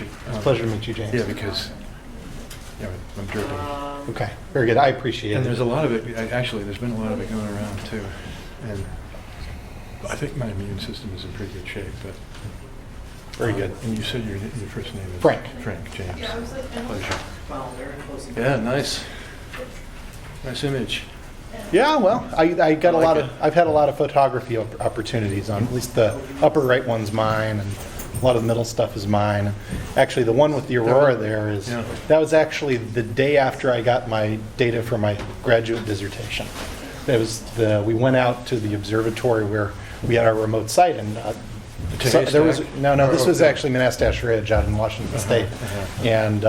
you. It's a pleasure to meet you, James. Yeah, because I'm dripping. Okay, very good. I appreciate And it. there's a lot of it, actually, there's been a lot of it going around too. And I think my immune system is in pretty good shape, but. Very good. And you said your first name is? Frank. Frank, James. Yeah, I was like, Pleasure. well, very close. Yeah, nice. Nice image. Yeah, well, I got I a like lot it. of, I've had a lot of photography opportunities on, at least the upper right one's mine, and a lot of the middle stuff is mine. Actually, the one with the Aurora there is, Yeah. that was actually the day after I got my data for my graduate dissertation. It was we went out to the observatory where we had our remote site, and there was, Haystack? no, this was Okay. actually Manastash Ridge out in Washington State. And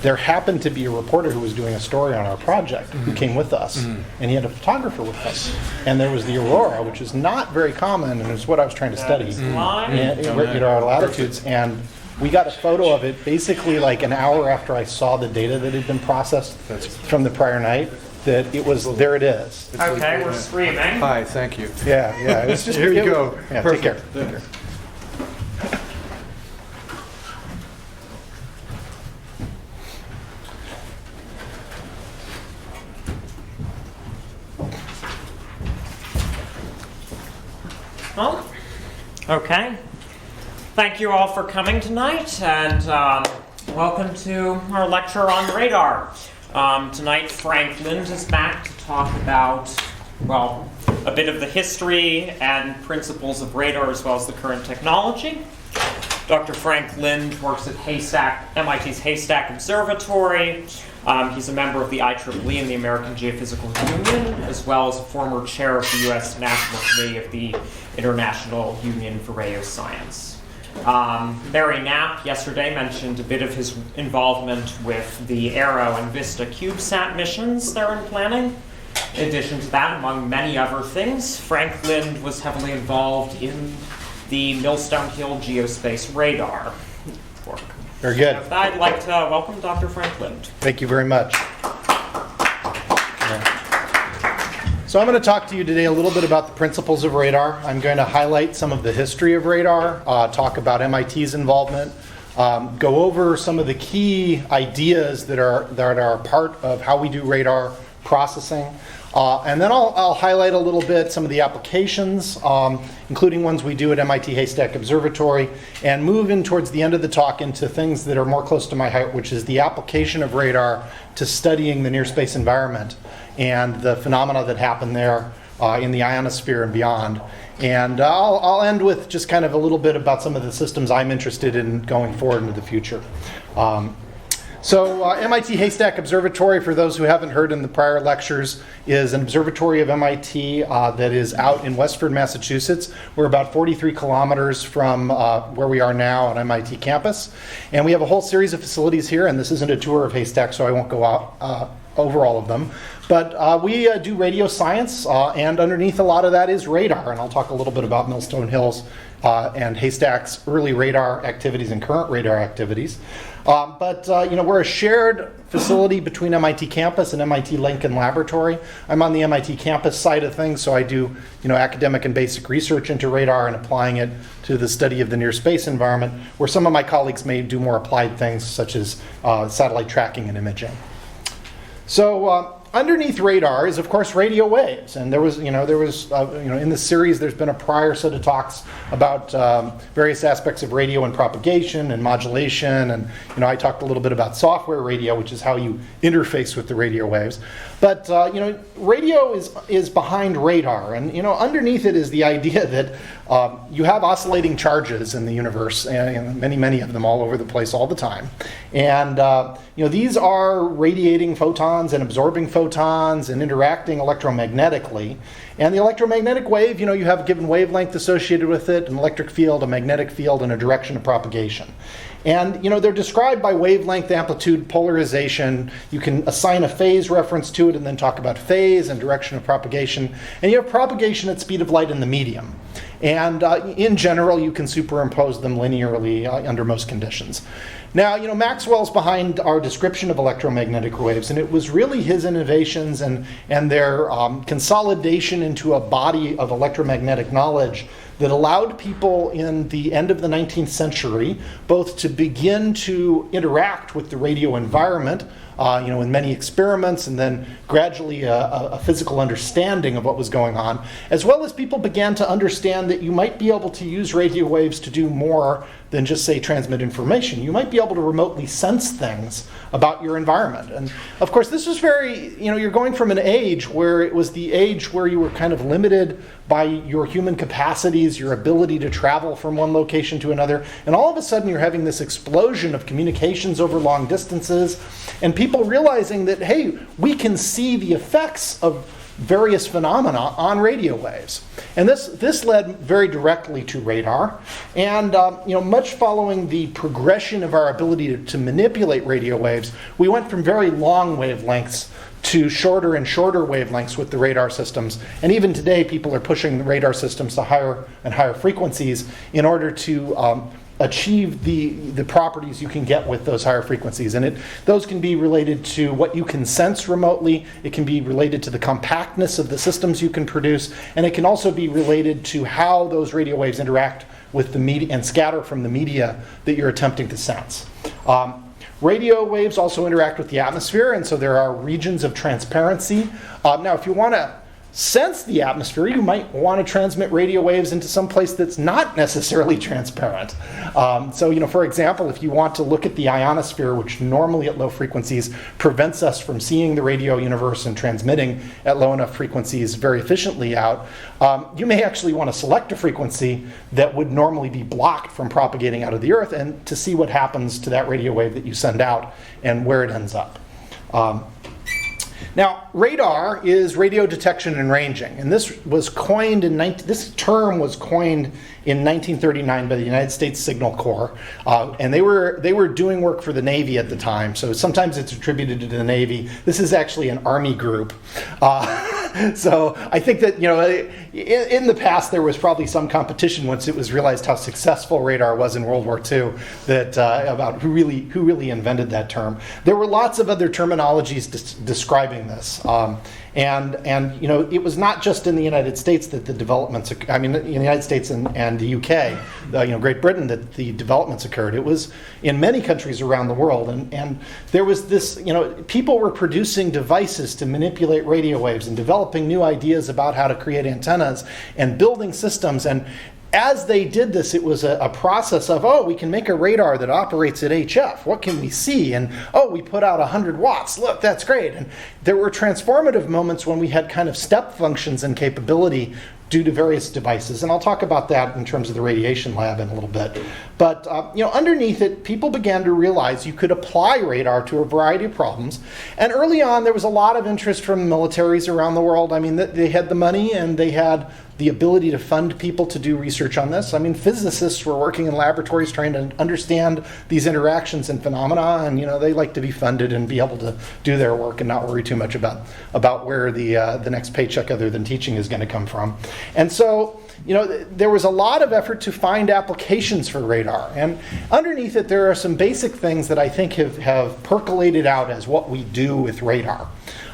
there happened to be a reporter who was doing a story on our project who came with us, and he had a photographer with us. And there was the Aurora, which is not very common, and it's what I was trying to study. And, our latitudes, and we got a photo of it basically like an hour after I saw the data that had been processed from the prior night. That it was, there it is. Okay, we're streaming. Hi, thank you. Yeah, it was just. Here you go. Yeah, Perfect. take care. Take care. Well, okay. Thank you all for coming tonight, and welcome to our lecture on radar. Tonight, Frank Lind is back to talk about, well, a bit of the history and principles of radar as well as the current technology. Dr. Frank Lind works at MIT's Haystack Observatory. He's a member of the IEEE and the American Geophysical Union, as well as a former chair of the U.S. National Committee of the International Union for Radio Science. Barry Knapp yesterday mentioned a bit of his involvement with the AERO and VISTA cubesat missions they're in planning. In addition to that, among many other things, Frank Lind was heavily involved in the Millstone Hill Geospace radar work. Very good. With that, I'd like to welcome Dr. Frank Lind. Thank you very much. So I'm going to talk to you today a little bit about the principles of radar. I'm going to highlight some of the history of radar, talk about MIT's involvement, go over some of the key ideas that are part of how we do radar processing. And then I'll highlight a little bit some of the applications, including ones we do at MIT Haystack Observatory, and move in towards the end of the talk into things that are more close to my heart, which is the application of radar to studying the near-space environment and the phenomena that happen there in the ionosphere and beyond. And I'll end with just kind of a little bit about some of the systems I'm interested in going forward into the future. So MIT Haystack Observatory, for those who haven't heard in the prior lectures, is an observatory of MIT that is out in Westford, Massachusetts. We're about 43 kilometers from where we are now on MIT campus. And we have a whole series of facilities here, and this isn't a tour of Haystack, so I won't go out over all of them. But we do radio science, and underneath a lot of that is radar. And I'll talk a little bit about Millstone Hills and Haystack's early radar activities and current radar activities. But we're a shared facility between MIT campus and MIT Lincoln Laboratory. I'm on the MIT campus side of things, so I do academic and basic research into radar and applying it to the study of the near space environment, where some of my colleagues may do more applied things such as satellite tracking and imaging. So underneath radar is, of course, radio waves, and there was in this series there's been a prior set of talks about various aspects of radio and propagation and modulation, and I talked a little bit about software radio, which is how you interface with the radio waves. But radio is behind radar, and underneath it is the idea that you have oscillating charges in the universe, and many of them all over the place all the time, and these are radiating photons and absorbing photons and interacting electromagnetically. And the electromagnetic wave, you have a given wavelength associated with it, an electric field, a magnetic field, and a direction of propagation. And they're described by wavelength, amplitude, polarization. You can assign a phase reference to it and then talk about phase and direction of propagation. And you have propagation at speed of light in the medium. And in general, you can superimpose them linearly under most conditions. Now, Maxwell's behind our description of electromagnetic waves, and it was really his innovations and their consolidation into a body of electromagnetic knowledge that allowed people in the end of the 19th century both to begin to interact with the radio environment, in many experiments, and then gradually a physical understanding of what was going on, as well as people began to understand that you might be able to use radio waves to do more than just, say, transmit information. You might be able to remotely sense things about your environment. And of course, this was very, you're going from an age where it was the age where you were kind of limited by your human capacities, your ability to travel from one location to another, and all of a sudden you're having this explosion of communications over long distances, and people realizing that, hey, we can see the effects of various phenomena on radio waves. And this led very directly to radar. And much following the progression of our ability to manipulate radio waves, we went from very long wavelengths to shorter and shorter wavelengths with the radar systems. And even today, people are pushing the radar systems to higher and higher frequencies in order to achieve the properties you can get with those higher frequencies. And those can be related to what you can sense remotely, it can be related to the compactness of the systems you can produce, and it can also be related to how those radio waves interact with the media and scatter from the media that you're attempting to sense. Radio waves also interact with the atmosphere, and so there are regions of transparency. Now, if you want to sense the atmosphere, you might want to transmit radio waves into some place that's not necessarily transparent. For example, if you want to look at the ionosphere, which normally at low frequencies prevents us from seeing the radio universe and transmitting at low enough frequencies very efficiently out, you may actually want to select a frequency that would normally be blocked from propagating out of the Earth, and to see what happens to that radio wave that you send out and where it ends up. Now, radar is radio detection and ranging, and this term was coined in 1939 by the United States Signal Corps, and they were doing work for the Navy at the time. So sometimes it's attributed to the Navy. This is actually an Army group. So I think that in the past there was probably some competition once it was realized how successful radar was in World War II that about who really invented that term. There were lots of other terminologies describing this, and it was not just in the United States that the developments. In the United States and the UK, Great Britain, that the developments occurred. It was in many countries around the world, and there was this. People were producing devices to manipulate radio waves and developing new ideas about how to create antennas and building systems. And as they did this, it was a process of, we can make a radar that operates at HF. What can we see? And, we put out 100 watts. Look, that's great. And there were transformative moments when we had kind of step functions and capability due to various devices. And I'll talk about that in terms of the radiation lab in a little bit. But underneath it, people began to realize you could apply radar to a variety of problems. And early on, there was a lot of interest from militaries around the world. They had the money and they had the ability to fund people to do research on this. Physicists were working in laboratories trying to understand these interactions and phenomena, and they like to be funded and be able to do their work and not worry too much about where the next paycheck other than teaching is going to come from. And so, there was a lot of effort to find applications for radar. And underneath it, there are some basic things that I think have percolated out as what we do with radar.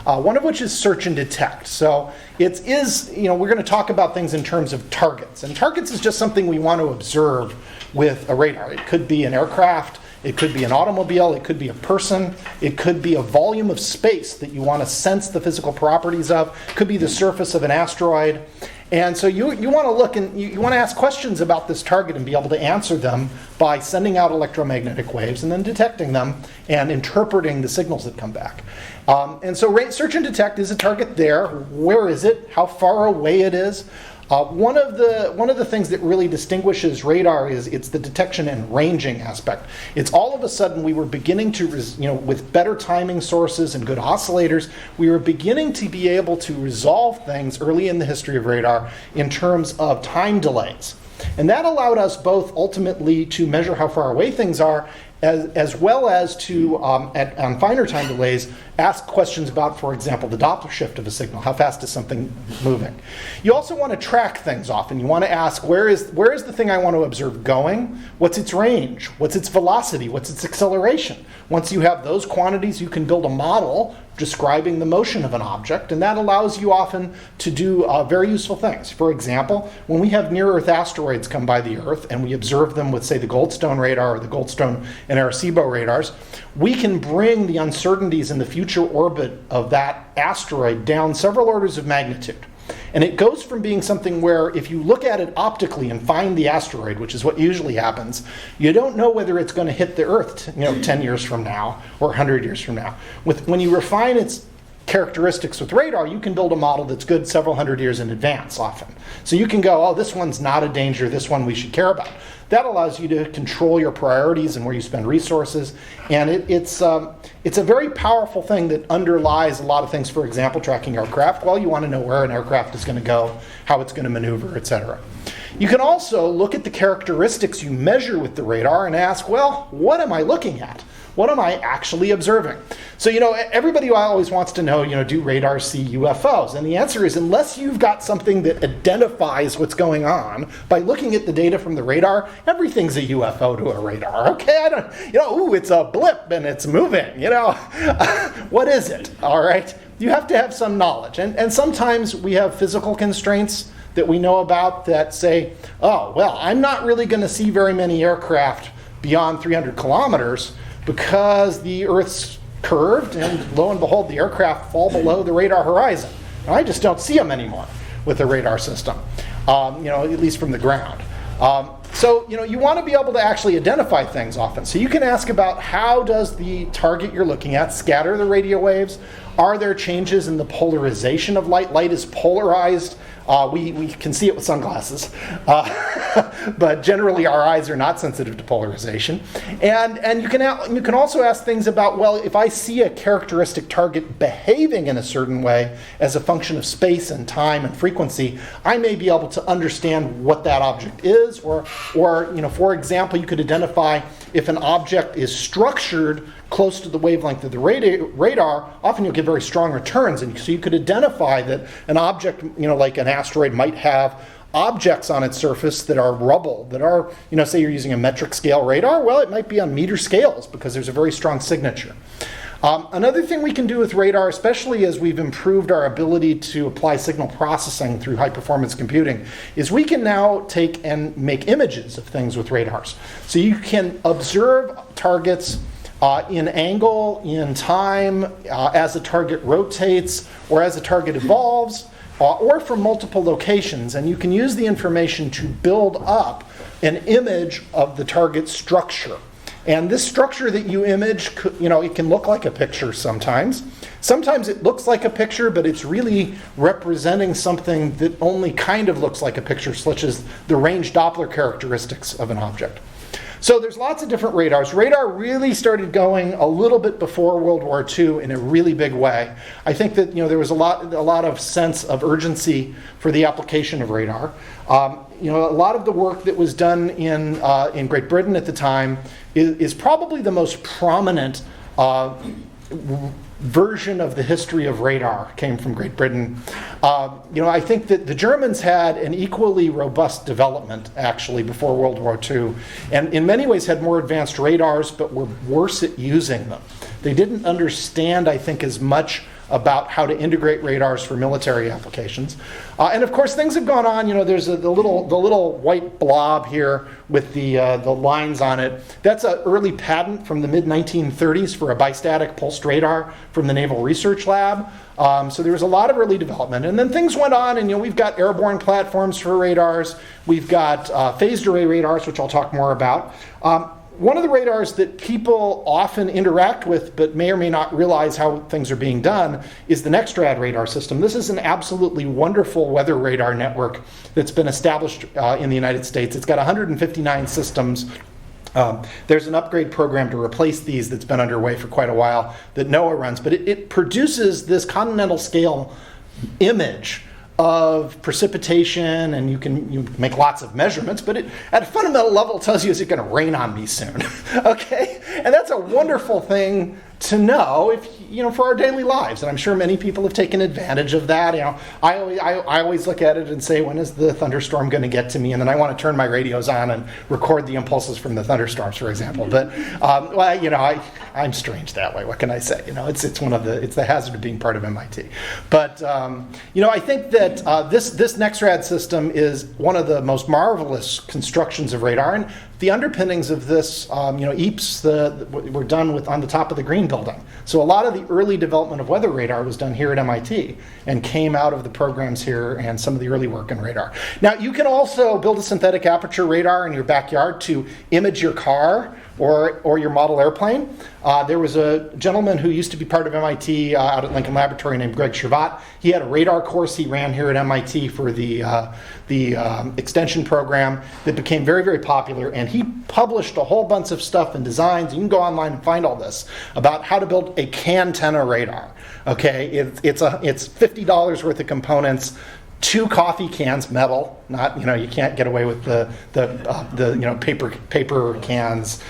One of which is search and detect. So we're going to talk about things in terms of targets. And targets is just something we want to observe with a radar. It could be an aircraft, it could be an automobile, it could be a person, it could be a volume of space that you want to sense the physical properties of, it could be the surface of an asteroid. And so you want to look and you want to ask questions about this target and be able to answer them by sending out electromagnetic waves and then detecting them and interpreting the signals that come back. And so search and detect, is a target there? Where is it? How far away it is? One of the things that really distinguishes radar is it's the detection and ranging aspect. It's all of a sudden we were beginning to, with better timing sources and good oscillators, we were beginning to be able to resolve things early in the history of radar in terms of time delays. And that allowed us both ultimately to measure how far away things are as well as to, on finer time delays, ask questions about, for example, the Doppler shift of a signal. How fast is something moving? You also want to track things often. You want to ask, where is the thing I want to observe going? What's its range? What's its velocity? What's its acceleration? Once you have those quantities, you can build a model describing the motion of an object, and that allows you often to do very useful things. For example, when we have near-Earth asteroids come by the Earth and we observe them with, say, the Goldstone radar or the Goldstone and Arecibo radars, we can bring the uncertainties in the future orbit of that asteroid down several orders of magnitude. And it goes from being something where if you look at it optically and find the asteroid, which is what usually happens, you don't know whether it's going to hit the Earth 10 years from now or 100 years from now. When you refine its characteristics with radar, you can build a model that's good several hundred years in advance often. So you can go, oh, this one's not a danger, this one we should care about. That allows you to control your priorities and where you spend resources. And it's a very powerful thing that underlies a lot of things. For example, tracking aircraft. Well, you want to know where an aircraft is going to go, how it's going to maneuver, etc. You can also look at the characteristics you measure with the radar and ask, well, what am I looking at? What am I actually observing? So, everybody always wants to know, do radars see UFOs? And the answer is, unless you've got something that identifies what's going on by looking at the data from the radar, everything's a UFO to a radar. Okay, it's a blip and it's moving, What is it, all right? You have to have some knowledge. And sometimes we have physical constraints that we know about that say, oh, well, I'm not really going to see very many aircraft beyond 300 kilometers because the Earth's curved, and lo and behold, the aircraft fall below the radar horizon. And I just don't see them anymore with the radar system, at least from the ground. So you want to be able to actually identify things often. So you can ask about how does the target you're looking at scatter the radio waves? Are there changes in the polarization of light? Light is polarized. We can see it with sunglasses, but generally our eyes are not sensitive to polarization. And you can also ask things about, well, if I see a characteristic target behaving in a certain way as a function of space and time and frequency, I may be able to understand what that object is, or for example, you could identify if an object is structured close to the wavelength of the radar, often you'll get very strong returns. And so you could identify that an object, like an asteroid might have objects on its surface that are rubble, that are, say you're using a metric scale radar, well, it might be on meter scales because there's a very strong signature. Another thing we can do with radar, especially as we've improved our ability to apply signal processing through high-performance computing, is we can now take and make images of things with radars. So you can observe targets in angle, in time, as a target rotates, or as a target evolves, or from multiple locations. And you can use the information to build up an image of the target structure. And this structure that you image, it can look like a picture sometimes. Sometimes it looks like a picture, but it's really representing something that only kind of looks like a picture, such as the range Doppler characteristics of an object. So there's lots of different radars. Radar really started going a little bit before World War II in a really big way. I think that there was a lot of sense of urgency for the application of radar. A lot of the work that was done in Great Britain at the time is probably the most prominent version of the history of radar came from Great Britain. I think that the Germans had an equally robust development actually before World War II, and in many ways had more advanced radars, but were worse at using them. They didn't understand, I think, as much about how to integrate radars for military applications. And of course, things have gone on. There's the little white blob here with the lines on it. That's an early patent from the mid-1930s for a bistatic pulsed radar from the Naval Research Lab. So there was a lot of early development. And then things went on, and we've got airborne platforms for radars. We've got phased array radars, which I'll talk more about. One of the radars that people often interact with but may or may not realize how things are being done is the Nextrad radar system. This is an absolutely wonderful weather radar network that's been established in the United States. It's got 159 systems. There's an upgrade program to replace these that's been underway for quite a while that NOAA runs, but it produces this continental scale image of precipitation, and you make lots of measurements, but it, at a fundamental level, tells you, is it going to rain on me soon? Okay? And that's a wonderful thing to know if for our daily lives, and I'm sure many people have taken advantage of that. I always look at it and say, when is the thunderstorm going to get to me? And then I want to turn my radios on and record the impulses from the thunderstorms, for example. But I'm strange that way. What can I say? It's the hazard of being part of MIT. But I think that this NexRad system is one of the most marvelous constructions of radar. And the underpinnings of this, EAPS, were done on the top of the Green Building. So a lot of the early development of weather radar was done here at MIT and came out of the programs here and some of the early work in radar. Now, you can also build a synthetic aperture radar in your backyard to image your car or your model airplane. There was a gentleman who used to be part of MIT out at Lincoln Laboratory named Greg Shervat. He had a radar course he ran here at MIT for the extension program that became very, very popular, and he published a whole bunch of stuff and designs. You can go online and find all this about how to build a cantenna radar. Okay, it's $50 worth of components. 2 coffee cans, metal. Not you can't get away with the paper cans,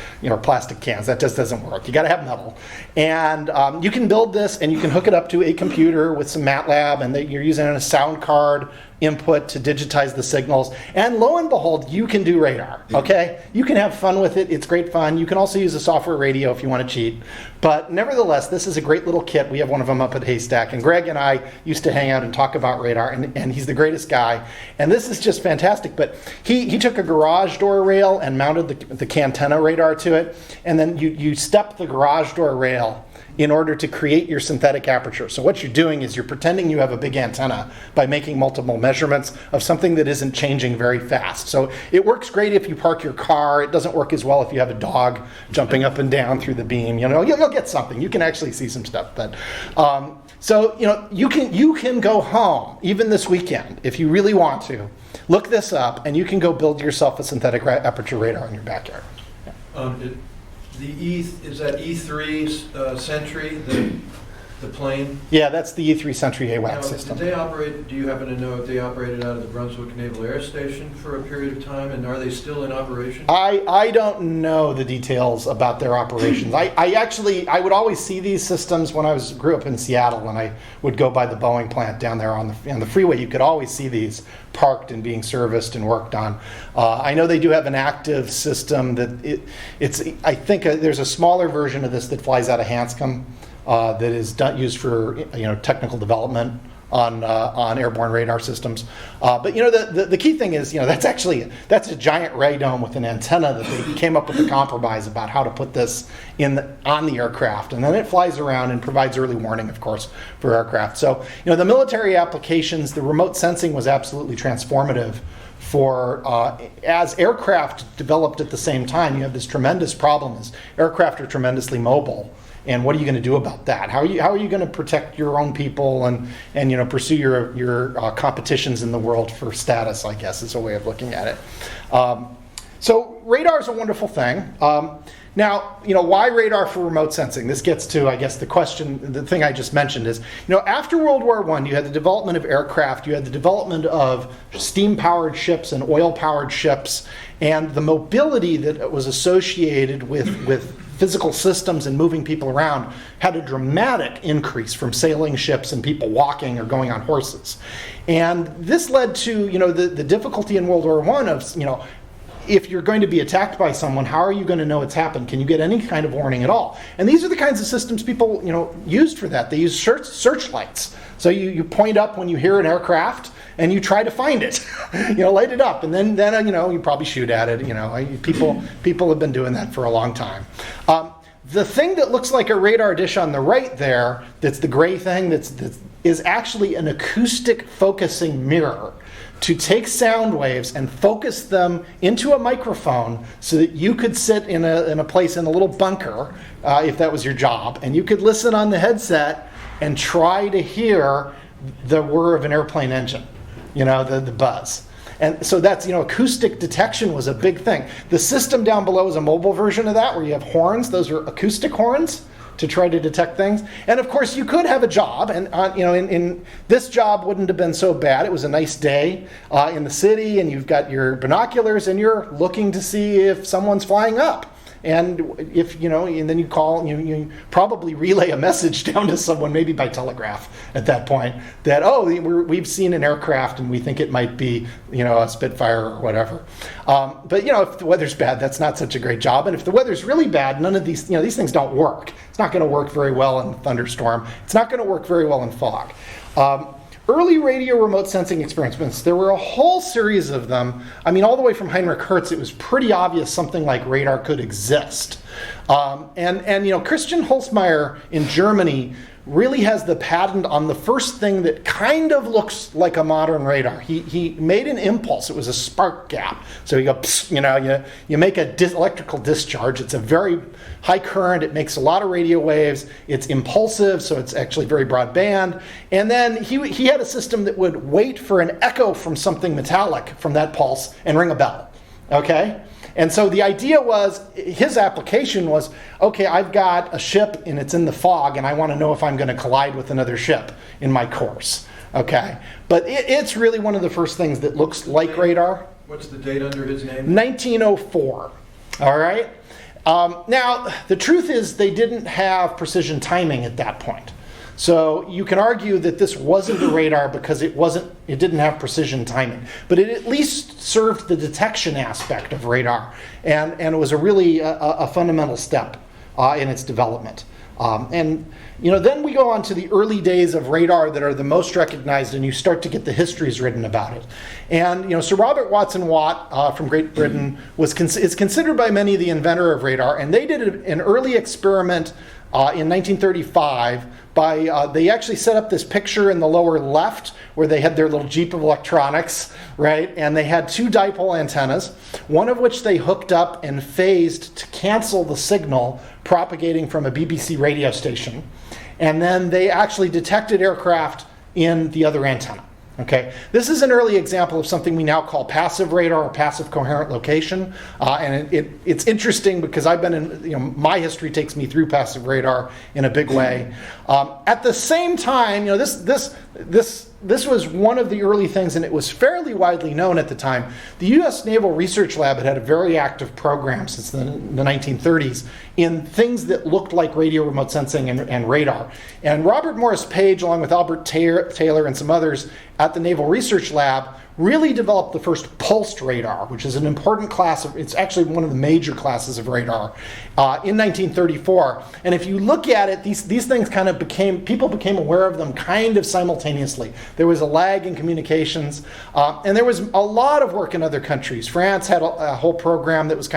plastic cans. That just doesn't work. You got to have metal, and you can build this and you can hook it up to a computer with some MATLAB, and you're using a sound card input to digitize the signals, and lo and behold, you can do radar. Okay, you can have fun with it. It's great fun. You can also use a software radio if you want to cheat, but nevertheless, this is a great little kit. We have one of them up at Haystack, and Greg and I used to hang out and talk about radar, and he's the greatest guy, and this is just fantastic. But he took a garage door rail and mounted the cantenna radar to it, and then you step the garage door rail in order to create your synthetic aperture. So what you're doing is you're pretending you have a big antenna by making multiple measurements of something that isn't changing very fast. So it works great if you park your car. It doesn't work as well if you have a dog jumping up and down through the beam. You'll get something. You can actually see some stuff. But you can go home even this weekend if you really want to. Look this up, and you can go build yourself a synthetic aperture radar in your backyard. Is that E3 Sentry, the plane? Yeah, that's the E3 Sentry AWACS system. Did they operate? Do you happen to know if they operated out of the Brunswick Naval Air Station for a period of time, and are they still in operation? I don't know the details about their operations. I would always see these systems when I grew up in Seattle, when I would go by the Boeing plant down there on the freeway. You could always see these parked and being serviced and worked on. I know they do have an active system that I think there's a smaller version of this that flies out of Hanscom that is used for technical development on airborne radar systems. But the key thing is that's a giant radome with an antenna that they came up with a compromise about how to put this on the aircraft, and then it flies around and provides early warning, of course, for aircraft. So the military applications, the remote sensing was absolutely transformative. For as aircraft developed at the same time, you have this tremendous problem: is aircraft are tremendously mobile. And what are you going to do about that? How are you going to protect your own people and pursue your competitions in the world for status, I guess, is a way of looking at it. So radar is a wonderful thing. Now, why radar for remote sensing? This gets to, I guess, the thing I just mentioned is, after World War I, you had the development of aircraft, you had the development of steam-powered ships and oil-powered ships, and the mobility that was associated with physical systems and moving people around had a dramatic increase from sailing ships and people walking or going on horses. And this led to, the difficulty in World War I of, if you're going to be attacked by someone, how are you going to know it's happened? Can you get any kind of warning at all? And these are the kinds of systems people, used for that. They use searchlights. So you point up when you hear an aircraft, and you try to find it, light it up, and then you probably shoot at it. People have been doing that for a long time. The thing that looks like a radar dish on the right there, that's the gray thing, is actually an acoustic focusing mirror to take sound waves and focus them into a microphone so that you could sit in a place in a little bunker, if that was your job, and you could listen on the headset and try to hear the whir of an airplane engine. The buzz. And so that's, acoustic detection was a big thing. The system down below is a mobile version of that, where you have horns. Those are acoustic horns to try to detect things. And of course, you could have a job, and in this job wouldn't have been so bad. It was a nice day in the city, and you've got your binoculars, and you're looking to see if someone's flying up. and if and then you call, you probably relay a message down to someone, maybe by telegraph at that point, that we've seen an aircraft and we think it might be a Spitfire or whatever. But if the weather's bad, that's not such a great job. And if the weather's really bad, none of these things don't work. It's not going to work very well in a thunderstorm. It's not going to work very well in fog. Early radio remote sensing experiments, there were a whole series of them. I mean, all the way from Heinrich Hertz, it was pretty obvious something like radar could exist. And Christian Holzmeier in Germany really has the patent on the first thing that kind of looks like a modern radar. He made an impulse. It was a spark gap. So you go, you make a electrical discharge. It's a very high current. It makes a lot of radio waves. It's impulsive, so it's actually very broadband. And then he had a system that would wait for an echo from something metallic from that pulse and ring a bell. Okay? And so the idea was, his application was, okay, I've got a ship and it's in the fog and I want to know if I'm going to collide with another ship in my course. Okay? But it's really one of the first things that looks like radar. What's the date under his name? 1904. All right? Now, the truth is they didn't have precision timing at that point. So you can argue that this wasn't a radar because it didn't have precision timing, but it at least served the detection aspect of radar, and it was a really a fundamental step in its development. And then we go on to the early days of radar that are the most recognized, and you start to get the histories written about it. And Sir Robert Watson-Watt from Great Britain is considered by many the inventor of radar, and they did an early experiment in 1935 they actually set up this picture in the lower left where they had their little Jeep of electronics, right? And they had two dipole antennas, one of which they hooked up and phased to cancel the signal propagating from a BBC radio station. And then they actually detected aircraft in the other antenna. Okay, this is an early example of something we now call passive radar or passive coherent location, and it's interesting because I've been in, my history takes me through passive radar in a big way. At the same time, this was one of the early things, and it was fairly widely known at the time. The U.S. Naval Research Lab had a very active program since the 1930s in things that looked like radio remote sensing and radar. And Robert Morris Page, along with Albert Taylor and some others at the Naval Research Lab, really developed the first pulsed radar, which is an important class it's actually one of the major classes of radar, in 1934. And if you look at it, these things kind of people became aware of them kind of simultaneously. There was a lag in communications, and there was a lot of work in other countries. France had a whole program that was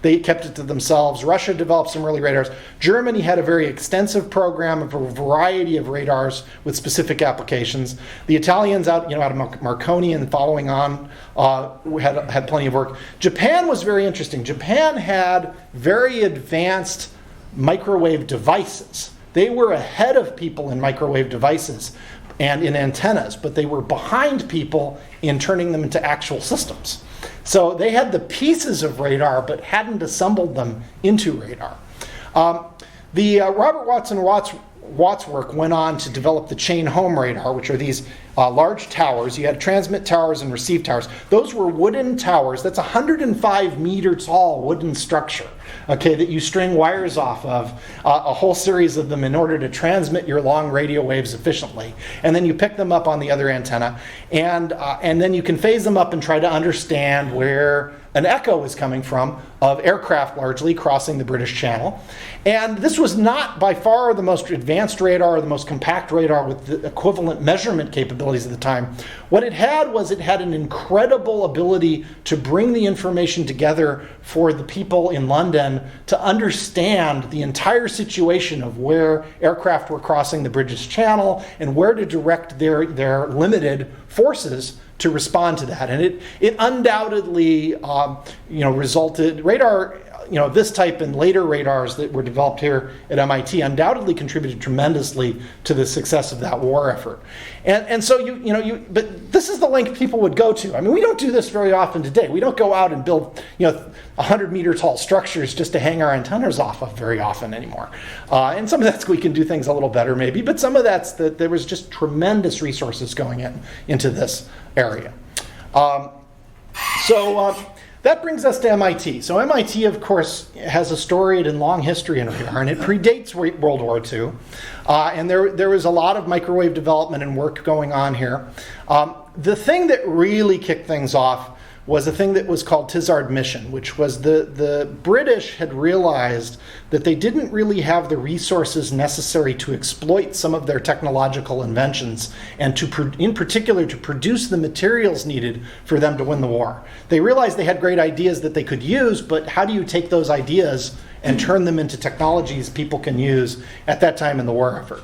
they kept it to themselves. Russia developed some early radars. Germany had a very extensive program of a variety of radars with specific applications. The Italians out of Marconi and following on had plenty of work. Japan was very interesting. Japan had very advanced microwave devices. They were ahead of people in microwave devices and in antennas, but they were behind people in turning them into actual systems. So they had the pieces of radar but hadn't assembled them into radar. Robert Watt's work went on to develop the chain home radar, which are these large towers. You had transmit towers and receive towers. Those were wooden towers. That's a 105 meter tall wooden structure, okay, that you string wires off of, a whole series of them in order to transmit your long radio waves efficiently. And then you pick them up on the other antenna, and then you can phase them up and try to understand where an echo is coming from of aircraft largely crossing the British Channel. And this was not by far the most advanced radar or the most compact radar with the equivalent measurement capabilities at the time. What it had an incredible ability to bring the information together for the people in London to understand the entire situation of where aircraft were crossing the British Channel and where to direct their limited forces to respond to that. And it undoubtedly resulted, radar, this type and later radars that were developed here at MIT undoubtedly contributed tremendously to the success of that war effort. And so but this is the length people would go to. I mean, we don't do this very often today. We don't go out and build 100 meter tall structures just to hang our antennas off of very often anymore. And some of that's we can do things a little better maybe, but some of that's that there was just tremendous resources going into this area. that brings us to MIT. So MIT, of course, has a storied and long history in radar, and it predates World War II. And there was a lot of microwave development and work going on here. The thing that really kicked things off was a thing that was called Tizard Mission, which was the British had realized that they didn't really have the resources necessary to exploit some of their technological inventions and in particular to produce the materials needed for them to win the war. They realized they had great ideas that they could use, but how do you take those ideas and turn them into technologies people can use at that time in the war effort?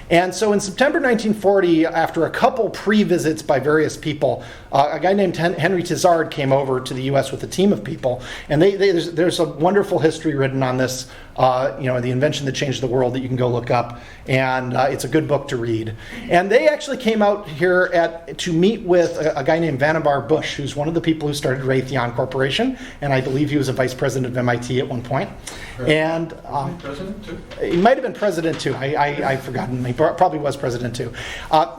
And so in September 1940, after a couple pre-visits by various people, a guy named Henry Tizard came over to the US with a team of people. And there's a wonderful history written on this, the invention that changed the world, that you can go look up. And it's a good book to read. And they actually came out here to meet with a guy named Vannevar Bush, who's one of the people who started Raytheon Corporation. And I believe he was a vice president of MIT at one point. And President too? he might have been president too. I've forgotten. He probably was president too.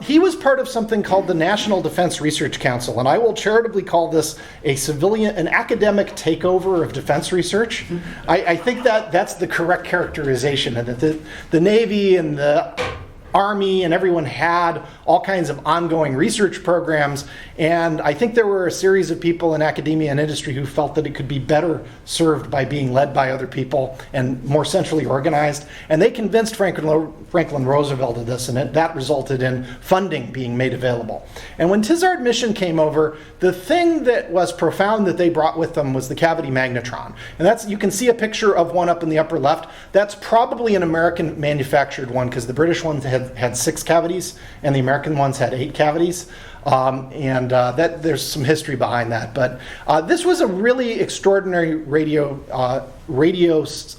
He was part of something called the National Defense Research Council, and I will charitably call this an academic takeover of defense research. I think that's the correct characterization, and that the Navy and the Army and everyone had all kinds of ongoing research programs, and I think there were a series of people in academia and industry who felt that it could be better served by being led by other people and more centrally organized, and they convinced Franklin Roosevelt of this, and that resulted in funding being made available. And when Tizard Mission came over, the thing that was profound that they brought with them was the cavity magnetron. And you can see a picture of one up in the upper left. That's probably an American manufactured one, because the British ones had 6 cavities and the American ones had 8 cavities. That there's some history behind that. But this was a really extraordinary radio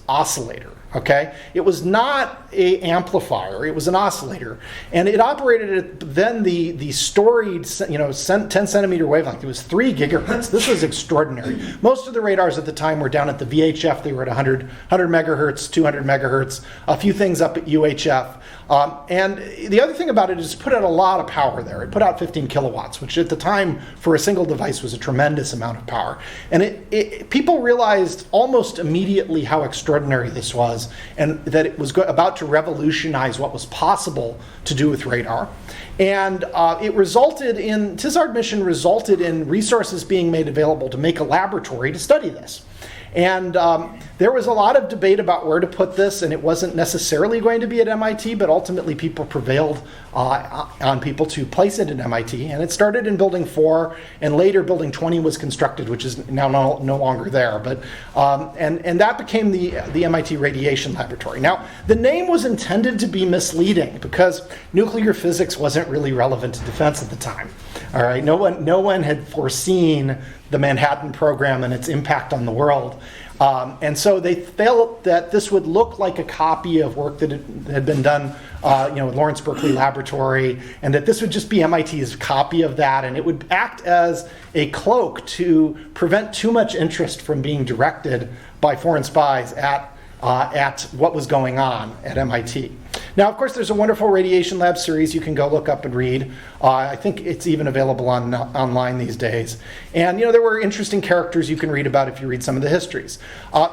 oscillator. Okay, it was not an amplifier; it was an oscillator, and it operated at then the storied 10 centimeter wavelength. It was 3 gigahertz. This was extraordinary. Most of the radars at the time were down at the VHF. They were at 100 megahertz, 200 megahertz. A few things up at UHF. And the other thing about it is it put out a lot of power there. It put out 15 kilowatts, which at the time for a single device was a tremendous amount of power. And people realized almost immediately how extraordinary this was, and that it was about to revolutionize what was possible to do with radar. And Tizard Mission resulted in resources being made available to make a laboratory to study this. And there was a lot of debate about where to put this, and it wasn't necessarily going to be at MIT, but ultimately people prevailed on people to place it at MIT. And it started in Building 4, and later Building 20 was constructed, which is now no longer there. But and that became the MIT Radiation Laboratory. Now, the name was intended to be misleading because nuclear physics wasn't really relevant to defense at the time. All right, no one had foreseen the Manhattan Program and its impact on the world. And so they felt that this would look like a copy of work that had been done with Lawrence Berkeley Laboratory, and that this would just be MIT's copy of that, and it would act as a cloak to prevent too much interest from being directed by foreign spies at what was going on at MIT. Now, of course, there's a wonderful Radiation Lab series you can go look up and read. I think it's even available online these days. And, there were interesting characters you can read about if you read some of the histories.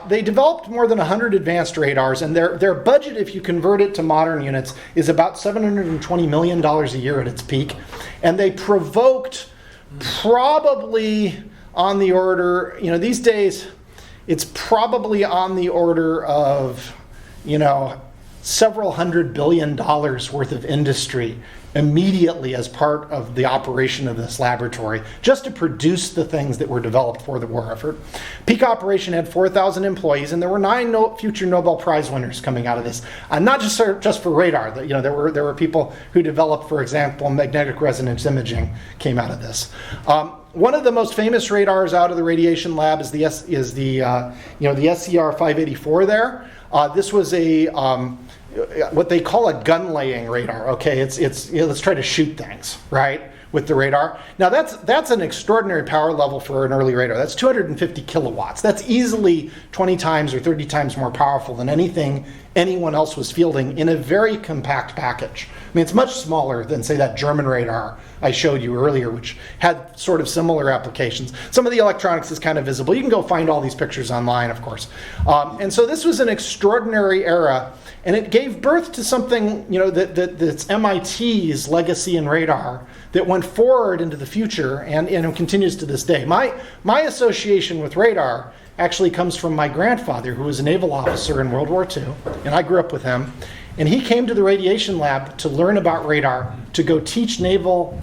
They developed more than 100 advanced radars, and their budget, if you convert it to modern units, is about $720 million a year at its peak. And they provoked probably on the order, these days, it's probably on the order of, several $100 billion worth of industry immediately as part of the operation of this laboratory, just to produce the things that were developed for the war effort. Peak operation had 4,000 employees, and there were 9 future Nobel Prize winners coming out of this. Not just for radar. There were people who developed, for example, magnetic resonance imaging came out of this. One of the most famous radars out of the radiation lab is the SCR 584 there. This was what they call a gun laying radar. Okay, it's let's try to shoot things, right? with the radar. Now that's an extraordinary power level for an early radar. That's 250 kilowatts. That's easily 20 times or 30 times more powerful than anything anyone else was fielding in a very compact package. I mean, it's much smaller than, say, that German radar I showed you earlier, which had sort of similar applications. Some of the electronics is kind of visible. You can go find all these pictures online, of course. And so this was an extraordinary era, and it gave birth to something, that's MIT's legacy in radar that went forward into the future and continues to this day. My association with radar actually comes from my grandfather, who was a naval officer in World War II, and I grew up with him. And he came to the radiation lab to learn about radar, to go teach naval,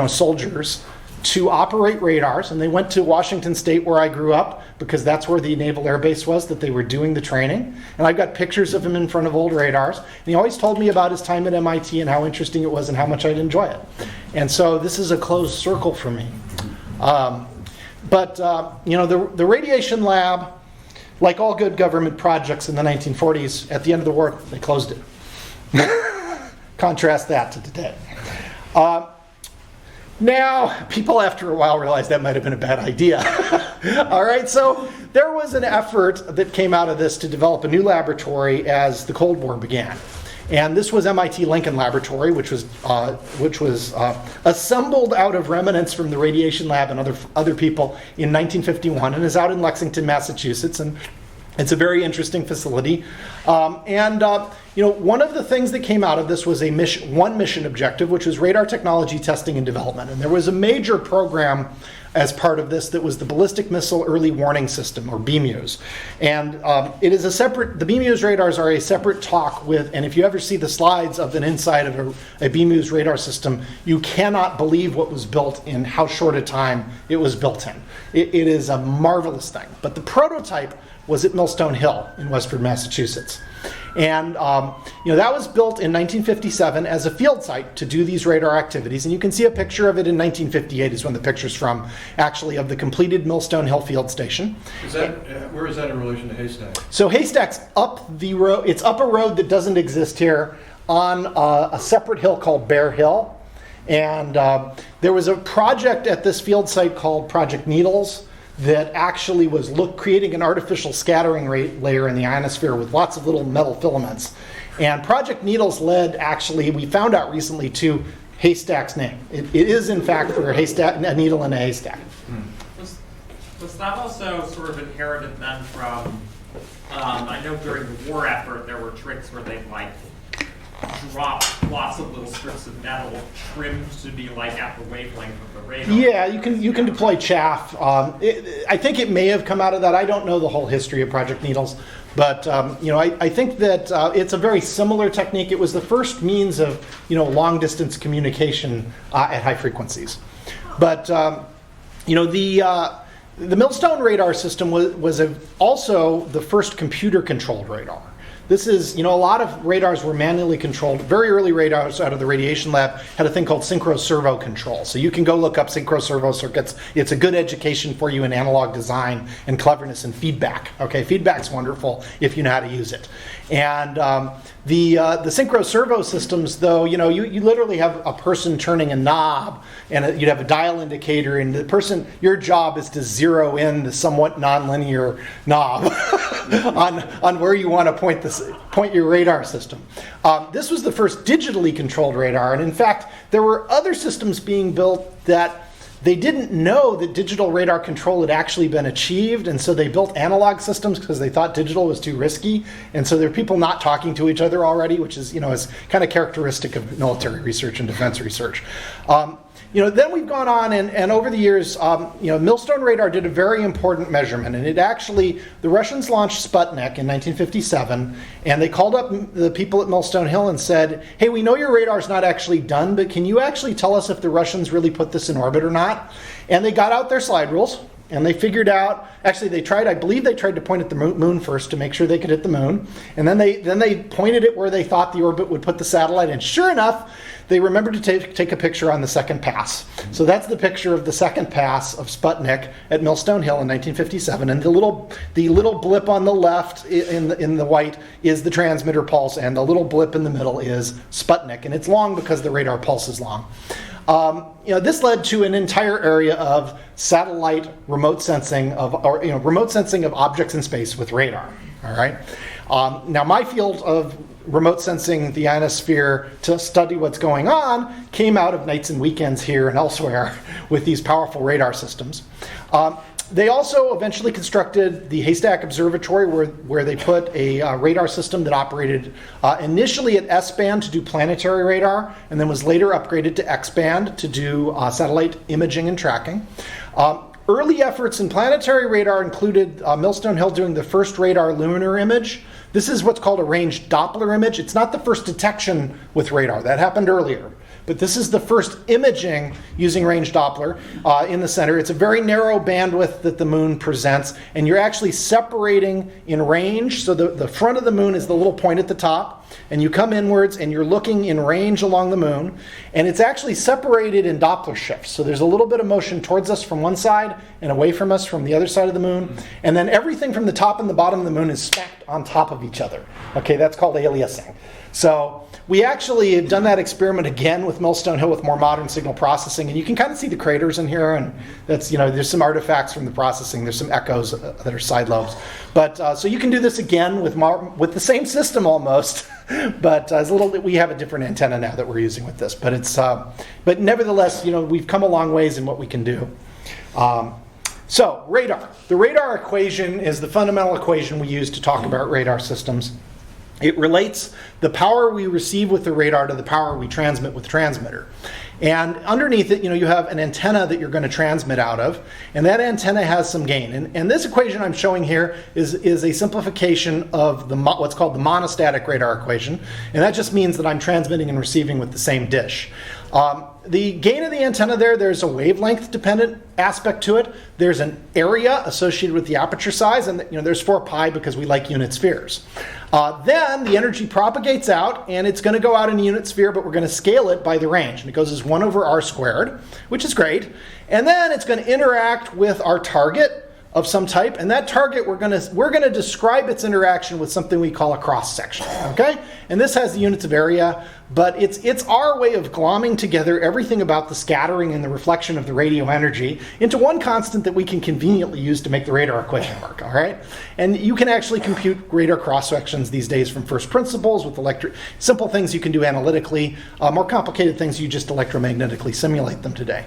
soldiers to operate radars. And they went to Washington State, where I grew up, because that's where the Naval Air Base was that they were doing the training. And I've got pictures of him in front of old radars. And he always told me about his time at MIT and how interesting it was and how much I'd enjoy it. And so this is a closed circle for me. The radiation lab, like all good government projects in the 1940s, at the end of the war, they closed it. Contrast that to today. Now, people after a while realized that might have been a bad idea. All right, so there was an effort that came out of this to develop a new laboratory as the Cold War began. And this was MIT Lincoln Laboratory, which was assembled out of remnants from the radiation lab and other people in 1951, and is out in Lexington, Massachusetts, and it's a very interesting facility. One of the things that came out of this was one mission objective, which was radar technology testing and development. And there was a major program as part of this that was the Ballistic Missile Early Warning System, or BMEWS. And it is the BMEWS radars are a separate talk with, and if you ever see the slides of an inside of a BMEWS radar system, you cannot believe what was built in how short a time it was built in. It is a marvelous thing. But the prototype was at Millstone Hill in Westford, Massachusetts. And that was built in 1957 as a field site to do these radar activities. And you can see a picture of it in 1958 is when the picture's from, actually, of the completed Millstone Hill field station. Where is that in relation to Haystack? So Haystack's up the road. It's up a road that doesn't exist here on a separate hill called Bear Hill. And there was a project at this field site called Project Needles that actually was creating an artificial scattering layer in the ionosphere with lots of little metal filaments. And Project Needles led, actually, we found out recently, to Haystack's name. It is, in fact, for a needle in a haystack. Was that also sort of inherited then from, I know during the war effort there were tricks where they'd drop lots of little strips of metal trimmed to be at the wavelength of the radar. Yeah, you can deploy chaff. I think it may have come out of that. I don't know the whole history of Project Needles, but I think that it's a very similar technique. It was the first means of long distance communication at high frequencies. But the Millstone radar system was also the first computer controlled radar. This is, a lot of radars were manually controlled. Very early radars out of the radiation lab had a thing called synchro servo control. So you can go look up synchro servo circuits. It's a good education for you in analog design and cleverness and feedback. Okay, feedback's wonderful if you know how to use it. And the synchro servo systems, though, you literally have a person turning a knob, and you'd have a dial indicator, and your job is to zero in the somewhat nonlinear knob on where you want to point your radar system. This was the first digitally controlled radar, and in fact, there were other systems being built that they didn't know that digital radar control had actually been achieved, and so they built analog systems because they thought digital was too risky. And so there are people not talking to each other already, which is, is kind of characteristic of military research and defense research. Then we've gone on, and over the years, Millstone radar did a very important measurement, and the Russians launched Sputnik in 1957, and they called up the people at Millstone Hill and said, hey, we know your radar's not actually done, but can you actually tell us if the Russians really put this in orbit or not? And they got out their slide rules, and they figured out, actually I believe they tried to point at the moon first to make sure they could hit the moon, and then they pointed it where they thought the orbit would put the satellite, and sure enough, they remembered to take a picture on the second pass. So that's the picture of the second pass of Sputnik at Millstone Hill in 1957. And the little blip on the left in the white is the transmitter pulse, and the little blip in the middle is Sputnik. And it's long because the radar pulse is long. This led to an entire area of satellite remote sensing remote sensing of objects in space with radar. All right. Now, my field of remote sensing the ionosphere to study what's going on came out of nights and weekends here and elsewhere with these powerful radar systems. They also eventually constructed the Haystack Observatory where they put a radar system that operated initially at S-band to do planetary radar and then was later upgraded to X-band to do satellite imaging and tracking. Early efforts in planetary radar included Millstone Hill doing the first radar lunar image. This is what's called a ranged Doppler image. It's not the first detection with radar. That happened earlier. But this is the first imaging using ranged Doppler in the center. It's a very narrow bandwidth that the moon presents, and you're actually separating in range. So the front of the moon is the little point at the top, and you come inwards and you're looking in range along the moon, and it's actually separated in Doppler shifts. So there's a little bit of motion towards us from one side and away from us from the other side of the moon, and then everything from the top and the bottom of the moon is stacked on top of each other. Okay, that's called aliasing. So we actually have done that experiment again with Millstone Hill with more modern signal processing, and you can kind of see the craters in here, and that's, there's some artifacts from the processing. There's some echoes that are side lobes. But so you can do this again with the same system almost, but we have a different antenna now that we're using with this. But but nevertheless, we've come a long ways in what we can do. So radar. The radar equation is the fundamental equation we use to talk about radar systems. It relates the power we receive with the radar to the power we transmit with the transmitter. And underneath it, you have an antenna that you're going to transmit out of, and that antenna has some gain. And this equation I'm showing here is a simplification of what's called the monostatic radar equation, and that just means that I'm transmitting and receiving with the same dish. The gain of the antenna there's a wavelength dependent aspect to it. There's an area associated with the aperture size, and there's 4 pi because we like unit spheres. Then the energy propagates out, and it's going to go out in a unit sphere, but we're going to scale it by the range. And it goes as 1 over r squared, which is great. And then it's going to interact with our target of some type, and that target we're going to describe its interaction with something we call a cross section. Okay, and this has the units of area, but it's our way of glomming together everything about the scattering and the reflection of the radio energy into one constant that we can conveniently use to make the radar equation work. All right, and you can actually compute radar cross sections these days from first principles with simple things you can do analytically. More complicated things you just electromagnetically simulate them today.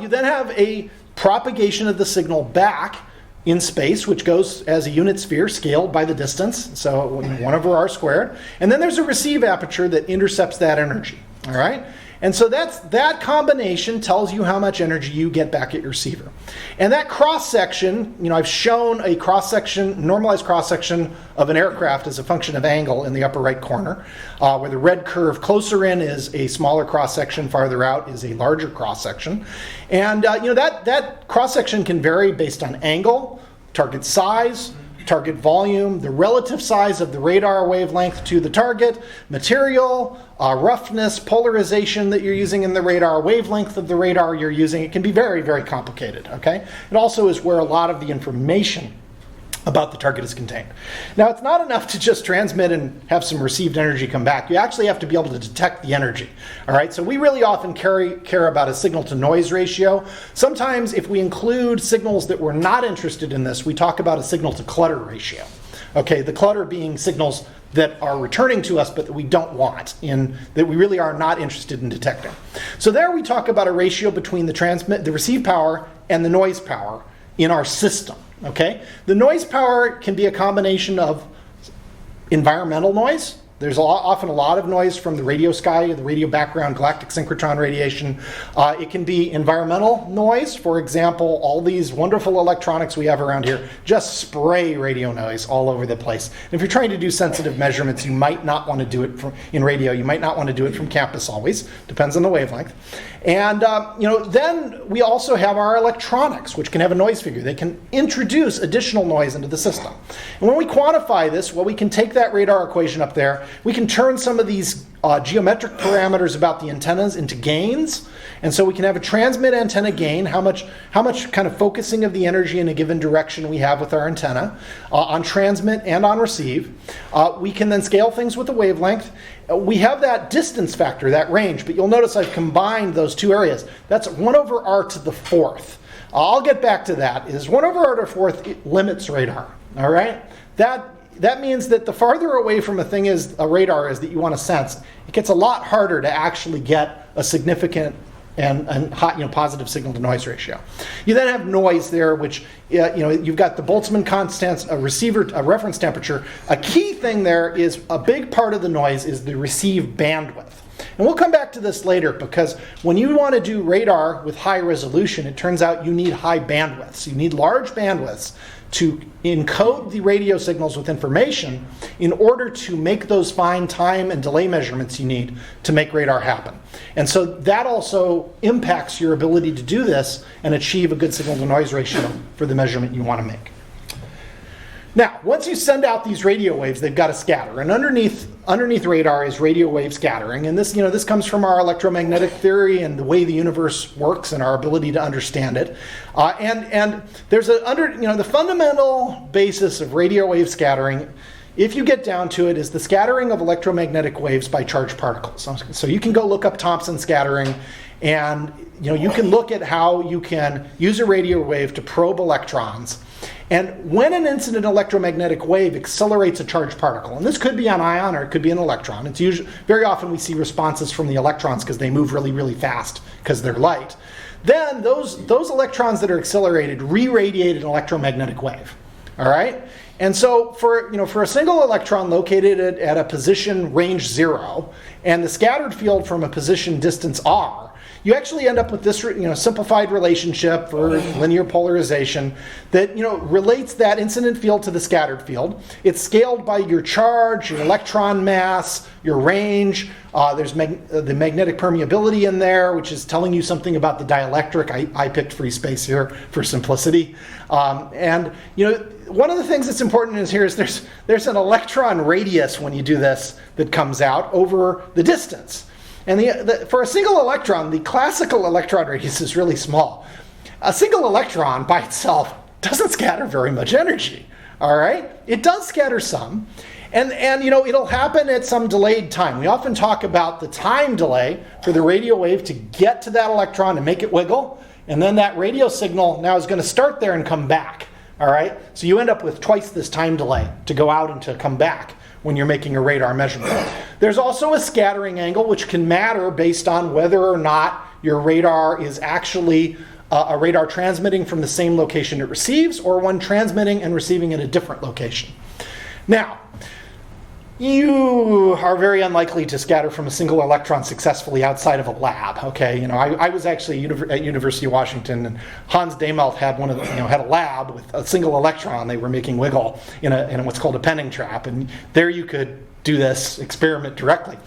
You then have a propagation of the signal back in space, which goes as a unit sphere scaled by the distance, so 1 over r squared. And then there's a receive aperture that intercepts that energy. All right? And so that combination tells you how much energy you get back at your receiver. And that cross-section, I've shown a cross-section, normalized cross-section of an aircraft as a function of angle in the upper right corner, where the red curve closer in is a smaller cross-section, farther out is a larger cross-section. And that cross-section can vary based on angle, target size, target volume, the relative size of the radar wavelength to the target, material, roughness, polarization that you're using in the radar, wavelength of the radar you're using. It can be very, very complicated, okay? It also is where a lot of the information about the target is contained. Now, it's not enough to just transmit and have some received energy come back. You actually have to be able to detect the energy. All right, so we really often care about a signal to noise ratio. Sometimes if we include signals that we're not interested in this, we talk about a signal to clutter ratio. Okay, the clutter being signals that are returning to us but that we don't want, that we really are not interested in detecting. So there we talk about a ratio between the receive power and the noise power in our system. Okay, the noise power can be a combination of environmental noise. There's often a lot of noise from the radio sky, the radio background, galactic synchrotron radiation. It can be environmental noise. For example, all these wonderful electronics we have around here just spray radio noise all over the place. And if you're trying to do sensitive measurements, you might not want to do it in radio. You might not want to do it from campus always. Depends on the wavelength. And then we also have our electronics, which can have a noise figure. They can introduce additional noise into the system. And when we quantify this, well, we can take that radar equation up there We can turn some of these geometric parameters about the antennas into gains. And so we can have a transmit antenna gain, how much kind of focusing of the energy in a given direction we have with our antenna on transmit and on receive. We can then scale things with the wavelength. We have that distance factor, that range, but you'll notice I've combined those two areas. That's 1 over r to the 4th. I'll get back to that. Is 1 over r to the 4th, it limits radar, all right? That means that the farther away from a radar is that you want to sense, it gets a lot harder to actually get a significant and hot, positive signal to noise ratio. You then have noise there, which you've got the Boltzmann constants, a reference temperature. A key thing there is a big part of the noise is the receive bandwidth. And we'll come back to this later, because when you want to do radar with high resolution, it turns out you need high bandwidths. You need large bandwidths to encode the radio signals with information in order to make those fine time and delay measurements you need to make radar happen. And so that also impacts your ability to do this and achieve a good signal to noise ratio for the measurement you want to make. Now, once you send out these radio waves, they've got to scatter. And underneath radar is radio wave scattering. And this comes from our electromagnetic theory and the way the universe works and our ability to understand it. And there's the fundamental basis of radio wave scattering, if you get down to it, is the scattering of electromagnetic waves by charged particles. So you can go look up Thomson scattering, and you can look at how you can use a radio wave to probe electrons. And when an incident electromagnetic wave accelerates a charged particle, and this could be an ion or it could be an electron, it's usually, very often we see responses from the electrons because they move really, really fast because they're light. Then those electrons that are accelerated re-radiate an electromagnetic wave. All right? And so for a single electron located at a position range 0 and the scattered field from a position distance r, you actually end up with this simplified relationship for linear polarization that relates that incident field to the scattered field. It's scaled by your charge, your electron mass, your range. There's the magnetic permeability in there, which is telling you something about the dielectric. I picked free space here for simplicity. And one of the things that's important is there's an electron radius when you do this that comes out over the distance. And for a single electron, the classical electron radius is really small. A single electron by itself doesn't scatter very much energy. All right? It does scatter some. And it'll happen at some delayed time. We often talk about the time delay for the radio wave to get to that electron and make it wiggle. And then that radio signal now is going to start there and come back. All right? So you end up with twice this time delay to go out and to come back when you're making a radar measurement. There's also a scattering angle, which can matter based on whether or not your radar is actually a radar transmitting from the same location it receives, or one transmitting and receiving at a different location. Now, you are very unlikely to scatter from a single electron successfully outside of a lab. Okay, I was actually at University of Washington, and Hans Demelt had had a lab with a single electron they were making wiggle in what's called a penning trap, and there you could do this experiment directly.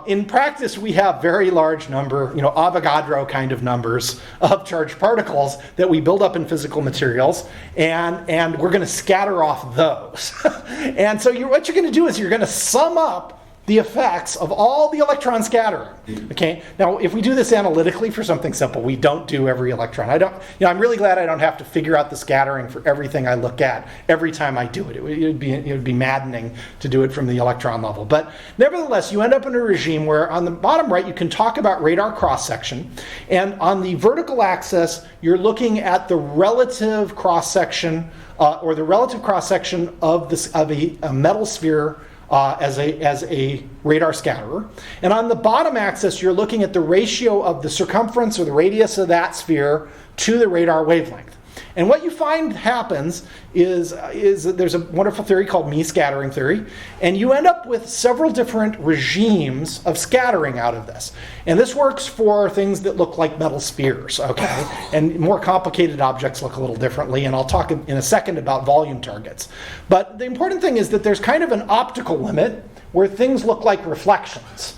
In practice, we have very large number, Avogadro kind of numbers of charged particles that we build up in physical materials, and we're going to scatter off those. And so what you're going to do is you're going to sum up the effects of all the electron scattering. Okay. Now, if we do this analytically for something simple, we don't do every electron. I'm really glad I don't have to figure out the scattering for everything I look at every time I do it. It would be maddening to do it from the electron level. But nevertheless, you end up in a regime where on the bottom right, you can talk about radar cross-section. And on the vertical axis, you're looking at the relative cross-section or the relative cross-section of a metal sphere as a radar scatterer. And on the bottom axis, you're looking at the ratio of the circumference or the radius of that sphere to the radar wavelength. And what you find happens is that there's a wonderful theory called me-scattering theory, and you end up with several different regimes of scattering out of this. And this works for things that look like metal spheres, okay? And more complicated objects look a little differently, and I'll talk in a second about volume targets. But the important thing is that there's kind of an optical limit where things look like reflections.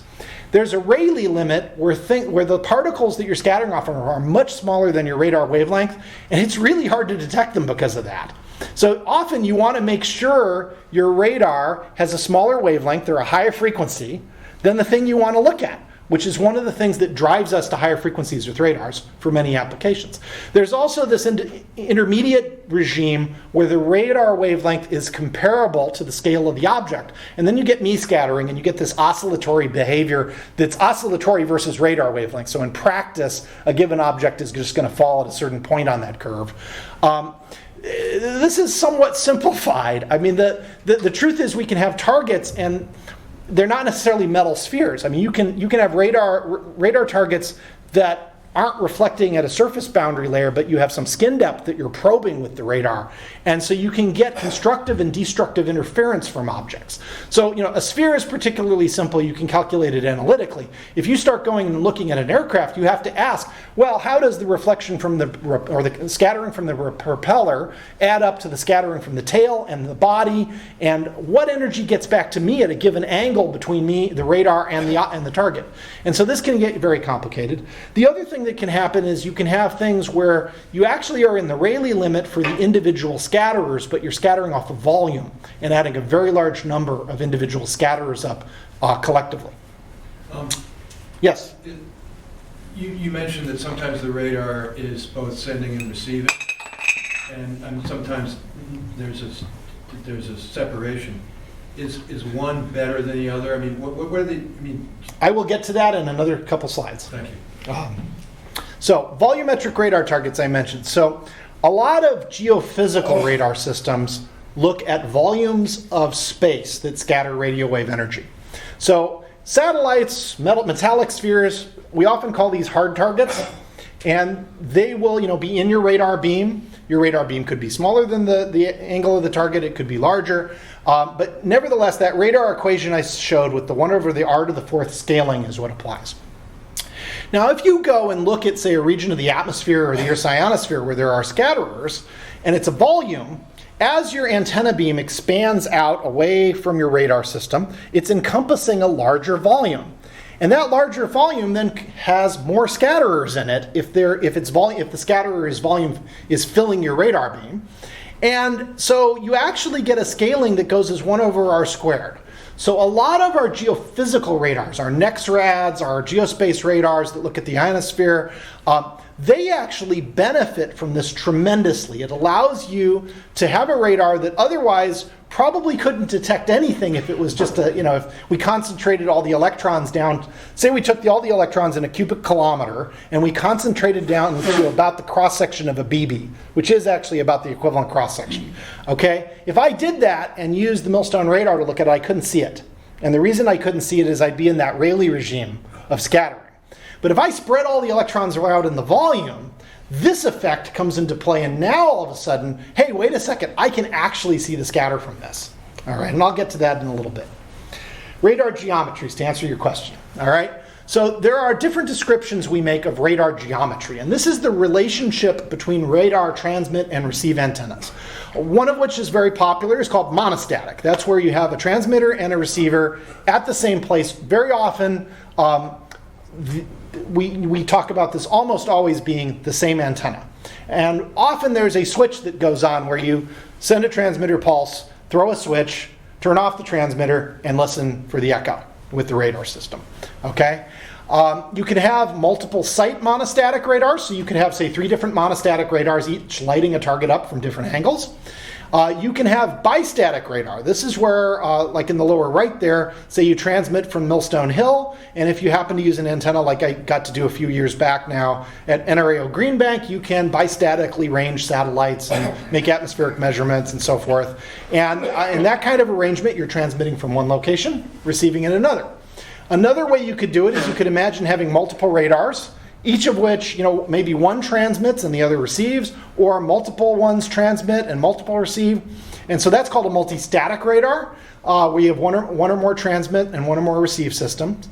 There's a Rayleigh limit where the particles that you're scattering off are much smaller than your radar wavelength, and it's really hard to detect them because of that. So often you want to make sure your radar has a smaller wavelength or a higher frequency than the thing you want to look at, which is one of the things that drives us to higher frequencies with radars for many applications. There's also this intermediate regime where the radar wavelength is comparable to the scale of the object. And then you get scattering, and you get this oscillatory behavior that's oscillatory versus radar wavelength. So in practice, a given object is just going to fall at a certain point on that curve. This is somewhat simplified. I mean, the truth is we can have targets, and they're not necessarily metal spheres. I mean, you can have radar targets that aren't reflecting at a surface boundary layer, but you have some skin depth that you're probing with the radar. And so you can get constructive and destructive interference from objects. So, a sphere is particularly simple. You can calculate it analytically. If you start going and looking at an aircraft, you have to ask, well, how does the reflection from the scattering from the propeller add up to the scattering from the tail and the body, and what energy gets back to me at a given angle between me, the radar, and the target? And so this can get very complicated. The other thing that can happen is you can have things where you actually are in the Rayleigh limit for the individual scatterers, but you're scattering off a volume and adding a very large number of individual scatterers up collectively. Yes? You mentioned that sometimes the radar is both sending and receiving, and sometimes there's a separation. Is one better than the other? I mean, what are they? I mean, I will get to that in another couple slides. Thank you. So volumetric radar targets I mentioned. So a lot of geophysical radar systems look at volumes of space that scatter radio wave energy. So satellites, metallic spheres, we often call these hard targets, and they will be in your radar beam. Your radar beam could be smaller than the angle of the target. It could be larger. But nevertheless, that radar equation I showed with the 1 over the r to the 4th scaling is what applies. Now, if you go and look at, say, a region of the atmosphere or the Earth's ionosphere where there are scatterers, and it's a volume, as your antenna beam expands out away from your radar system, it's encompassing a larger volume. And that larger volume then has more scatterers in it if the scatterer's volume is filling your radar beam. And so you actually get a scaling that goes as 1 over r squared. So a lot of our geophysical radars, our NEXRADs, our Geospace radars that look at the ionosphere, they actually benefit from this tremendously. It allows you to have a radar that otherwise probably couldn't detect anything if it was just if we concentrated all the electrons down. Say we took all the electrons in a cubic kilometer and we concentrated down to about the cross-section of a BB, which is actually about the equivalent cross-section. Okay? If I did that and used the Millstone radar to look at it, I couldn't see it. And the reason I couldn't see it is I'd be in that Rayleigh regime of scattering. But if I spread all the electrons out in the volume, this effect comes into play, and now all of a sudden, hey, wait a second, I can actually see the scatter from this. All right, and I'll get to that in a little bit. Radar geometries, to answer your question. All right, so there are different descriptions we make of radar geometry, and this is the relationship between radar transmit and receive antennas. One of which is very popular is called monostatic. That's where you have a transmitter and a receiver at the same place. Very often, we talk about this almost always being the same antenna. And often there's a switch that goes on where you send a transmitter pulse, throw a switch, turn off the transmitter, and listen for the echo with the radar system. Okay? You can have multiple site monostatic radars, so you can have, say, 3 different monostatic radars, each lighting a target up from different angles. You can have bistatic radar. This is where, like in the lower right there, say you transmit from Millstone Hill, and if you happen to use an antenna like I got to do a few years back now at NRAO Green Bank, you can bistatically range satellites and make atmospheric measurements and so forth. And in that kind of arrangement, you're transmitting from one location, receiving in another. Another way you could do it is you could imagine having multiple radars, each of which, maybe one transmits and the other receives, or multiple ones transmit and multiple receive. And so that's called a multistatic radar. We have one or more transmit and one or more receive systems.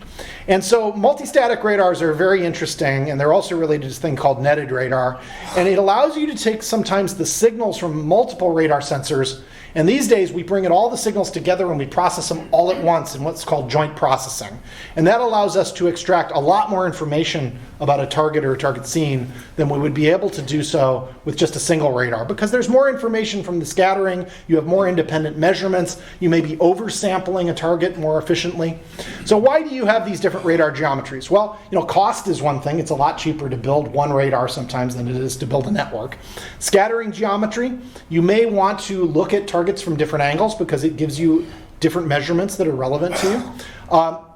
And so multistatic radars are very interesting, and they're also related to this thing called netted radar. And it allows you to take sometimes the signals from multiple radar sensors And these days, we bring all the signals together and we process them all at once in what's called joint processing. And that allows us to extract a lot more information about a target or a target scene than we would be able to do so with just a single radar. Because there's more information from the scattering, you have more independent measurements, you may be oversampling a target more efficiently. So why do you have these different radar geometries? Well, cost is one thing. It's a lot cheaper to build one radar sometimes than it is to build a network. Scattering geometry, you may want to look at targets from different angles because it gives you different measurements that are relevant to you.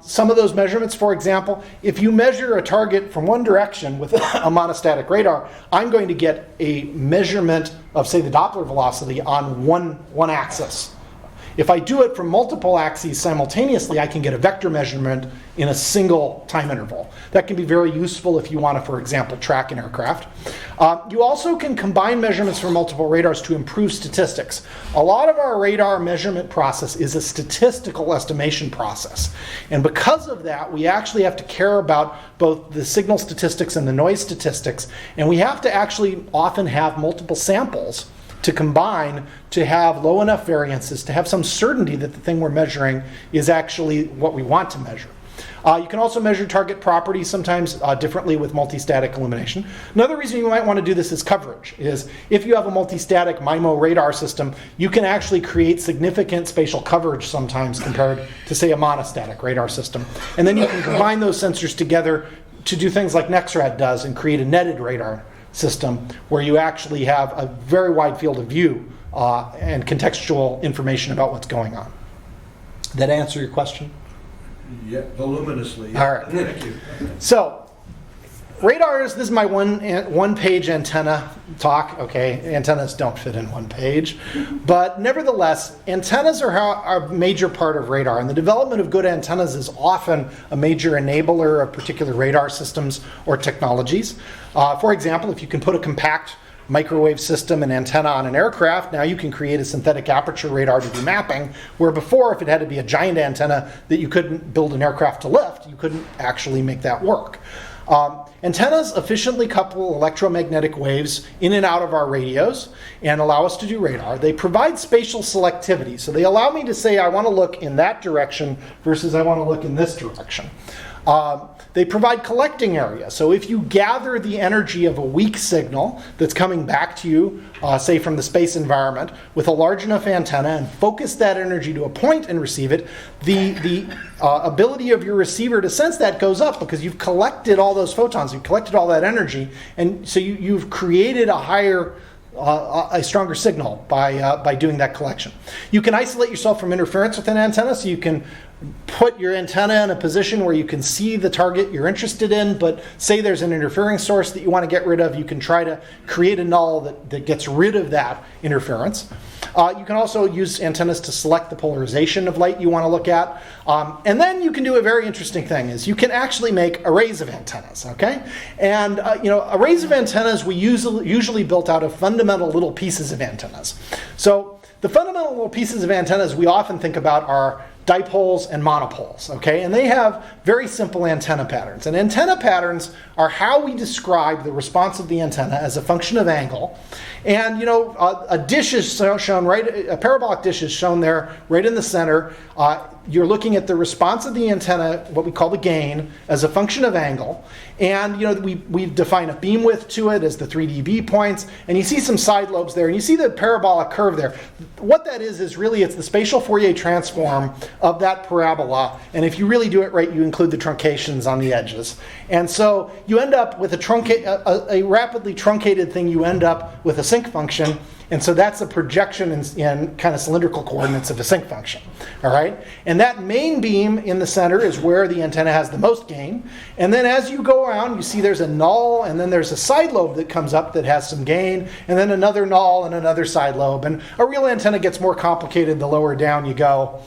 Some of those measurements, for example, if you measure a target from one direction with a monostatic radar, I'm going to get a measurement of, say, the Doppler velocity on one axis. If I do it from multiple axes simultaneously, I can get a vector measurement in a single time interval. That can be very useful if you want to, for example, track an aircraft. You also can combine measurements from multiple radars to improve statistics. A lot of our radar measurement process is a statistical estimation process. And because of that, we actually have to care about both the signal statistics and the noise statistics. And we have to actually often have multiple samples to combine to have low enough variances to have some certainty that the thing we're measuring is actually what we want to measure. You can also measure target properties sometimes differently with multistatic illumination. Another reason you might want to do this is coverage. Is if you have a multistatic MIMO radar system, you can actually create significant spatial coverage sometimes compared to, say, a monostatic radar system. And then you can combine those sensors together to do things like NexRad does and create a netted radar system where you actually have a very wide field of view and contextual information about what's going on. Did that answer your question? Yeah, voluminously. All right. Thank you. So, radars, this is my one-page antenna talk. Okay, antennas don't fit in one page. But nevertheless, antennas are a major part of radar. And the development of good antennas is often a major enabler of particular radar systems or technologies. For example, if you can put a compact microwave system and antenna on an aircraft, now you can create a synthetic aperture radar to do mapping, where before, if it had to be a giant antenna that you couldn't build an aircraft to lift, you couldn't actually make that work. Antennas efficiently couple electromagnetic waves in and out of our radios and allow us to do radar. They provide spatial selectivity, so they allow me to say I want to look in that direction versus I want to look in this direction. They provide collecting area. So if you gather the energy of a weak signal that's coming back to you, say from the space environment, with a large enough antenna and focus that energy to a point and receive it, the ability of your receiver to sense that goes up because you've collected all those photons, you've collected all that energy, and so you've created a stronger signal by doing that collection. You can isolate yourself from interference with an antenna, so you can put your antenna in a position where you can see the target you're interested in, but say there's an interfering source that you want to get rid of, you can try to create a null that gets rid of that interference. You can also use antennas to select the polarization of light you want to look at. And then you can do a very interesting thing, is you can actually make arrays of antennas, okay? And arrays of antennas we usually built out of fundamental little pieces of antennas. So the fundamental little pieces of antennas we often think about are dipoles and monopoles, okay? And they have very simple antenna patterns. And antenna patterns are how we describe the response of the antenna as a function of angle. And a dish is shown right, a parabolic dish is shown there right in the center. You're looking at the response of the antenna, what we call the gain, as a function of angle. And we define a beam width to it as the 3 dB points, and you see some side lobes there, and you see the parabolic curve there. What that is really it's the spatial Fourier transform of that parabola, and if you really do it right, you include the truncations on the edges. And so you end up with a rapidly truncated thing, you end up with a sinc function. And so that's a projection in kind of cylindrical coordinates of a sinc function, all right? And that main beam in the center is where the antenna has the most gain. And then as you go around, you see there's a null, and then there's a side lobe that comes up that has some gain, and then another null and another side lobe. And a real antenna gets more complicated the lower down you go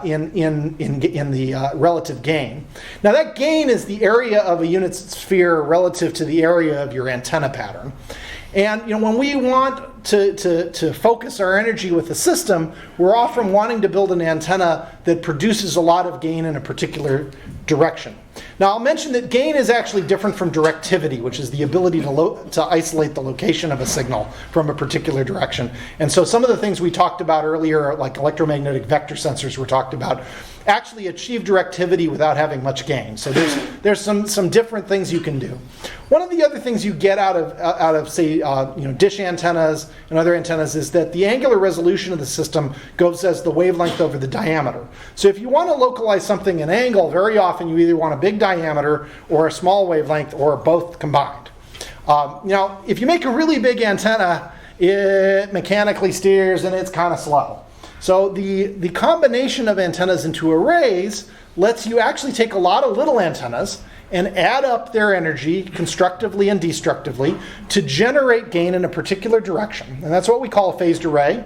in the relative gain. Now that gain is the area of a unit sphere relative to the area of your antenna pattern. And when we want to focus our energy with a system, we're often wanting to build an antenna that produces a lot of gain in a particular direction. Now I'll mention that gain is actually different from directivity, which is the ability to isolate the location of a signal from a particular direction. And so some of the things we talked about earlier, like electromagnetic vector sensors were talked about, actually achieve directivity without having much gain. So there's some different things you can do. One of the other things you get out of say dish antennas and other antennas is that the angular resolution of the system goes as the wavelength over the diameter. So if you want to localize something in angle, very often you either want a big diameter or a small wavelength or both combined. Now, if you make a really big antenna, it mechanically steers and it's kind of slow. So the combination of antennas into arrays lets you actually take a lot of little antennas and add up their energy constructively and destructively to generate gain in a particular direction. And that's what we call a phased array.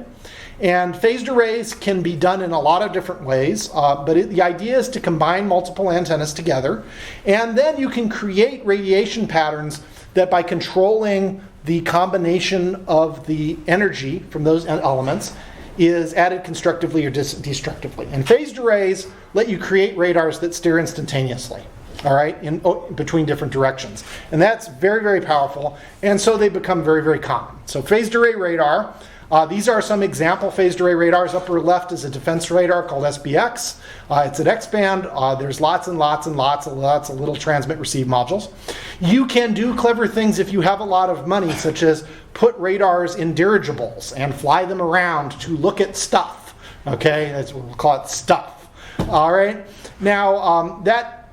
And phased arrays can be done in a lot of different ways, but the idea is to combine multiple antennas together, and then you can create radiation patterns that by controlling the combination of the energy from those elements is added constructively or destructively. And phased arrays let you create radars that steer instantaneously, all right, in between different directions. And that's very, very powerful, and so they become very, very common. So phased array radar, these are some example phased array radars. Upper left is a defense radar called SBX. It's at X-band. There's lots and lots and lots of little transmit-receive modules. You can do clever things if you have a lot of money, such as put radars in dirigibles and fly them around to look at stuff. Okay, that's what we'll call it, stuff. All right. Now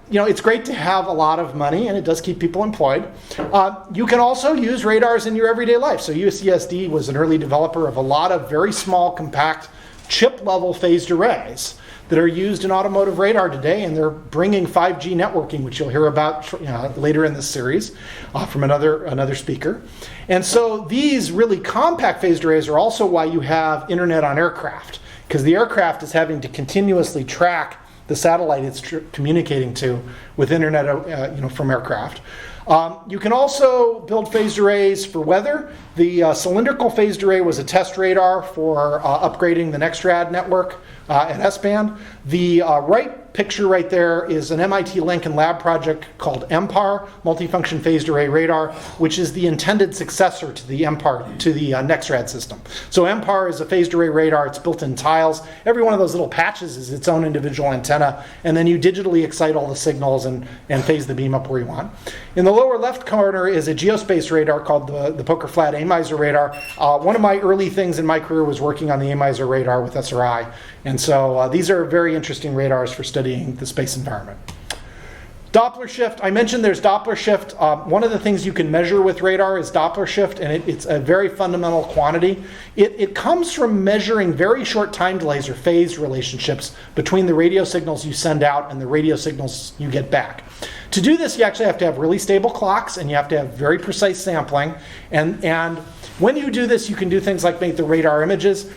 it's great to have a lot of money, and it does keep people employed. You can also use radars in your everyday life. So UCSD was an early developer of a lot of very small, compact, chip-level phased arrays that are used in automotive radar today, and they're bringing 5G networking, which you'll hear about later in this series from another speaker. And so these really compact phased arrays are also why you have internet on aircraft, because the aircraft is having to continuously track the satellite it's communicating to with internet from aircraft. You can also build phased arrays for weather. The cylindrical phased array was a test radar for upgrading the NextRad network at S-band. The right picture right there is an MIT Lincoln Lab project called MPAR, Multifunction Phased Array Radar, which is the intended successor to the MPAR, to the NextRad system. So MPAR is a phased array radar. It's built in tiles. Every one of those little patches is its own individual antenna, and then you digitally excite all the signals and phase the beam up where you want. In the lower left corner is a geospace radar called the Poker Flat AMISR radar. One of my early things in my career was working on the AMISR radar with SRI, and so these are very interesting radars for studying the space environment. Doppler shift, I mentioned there's Doppler shift. One of the things you can measure with radar is Doppler shift, and it's a very fundamental quantity. It comes from measuring very short time delays or phase relationships between the radio signals you send out and the radio signals you get back. To do this, you actually have to have really stable clocks, and you have to have very precise sampling. And when you do this, you can do things like make the radar images.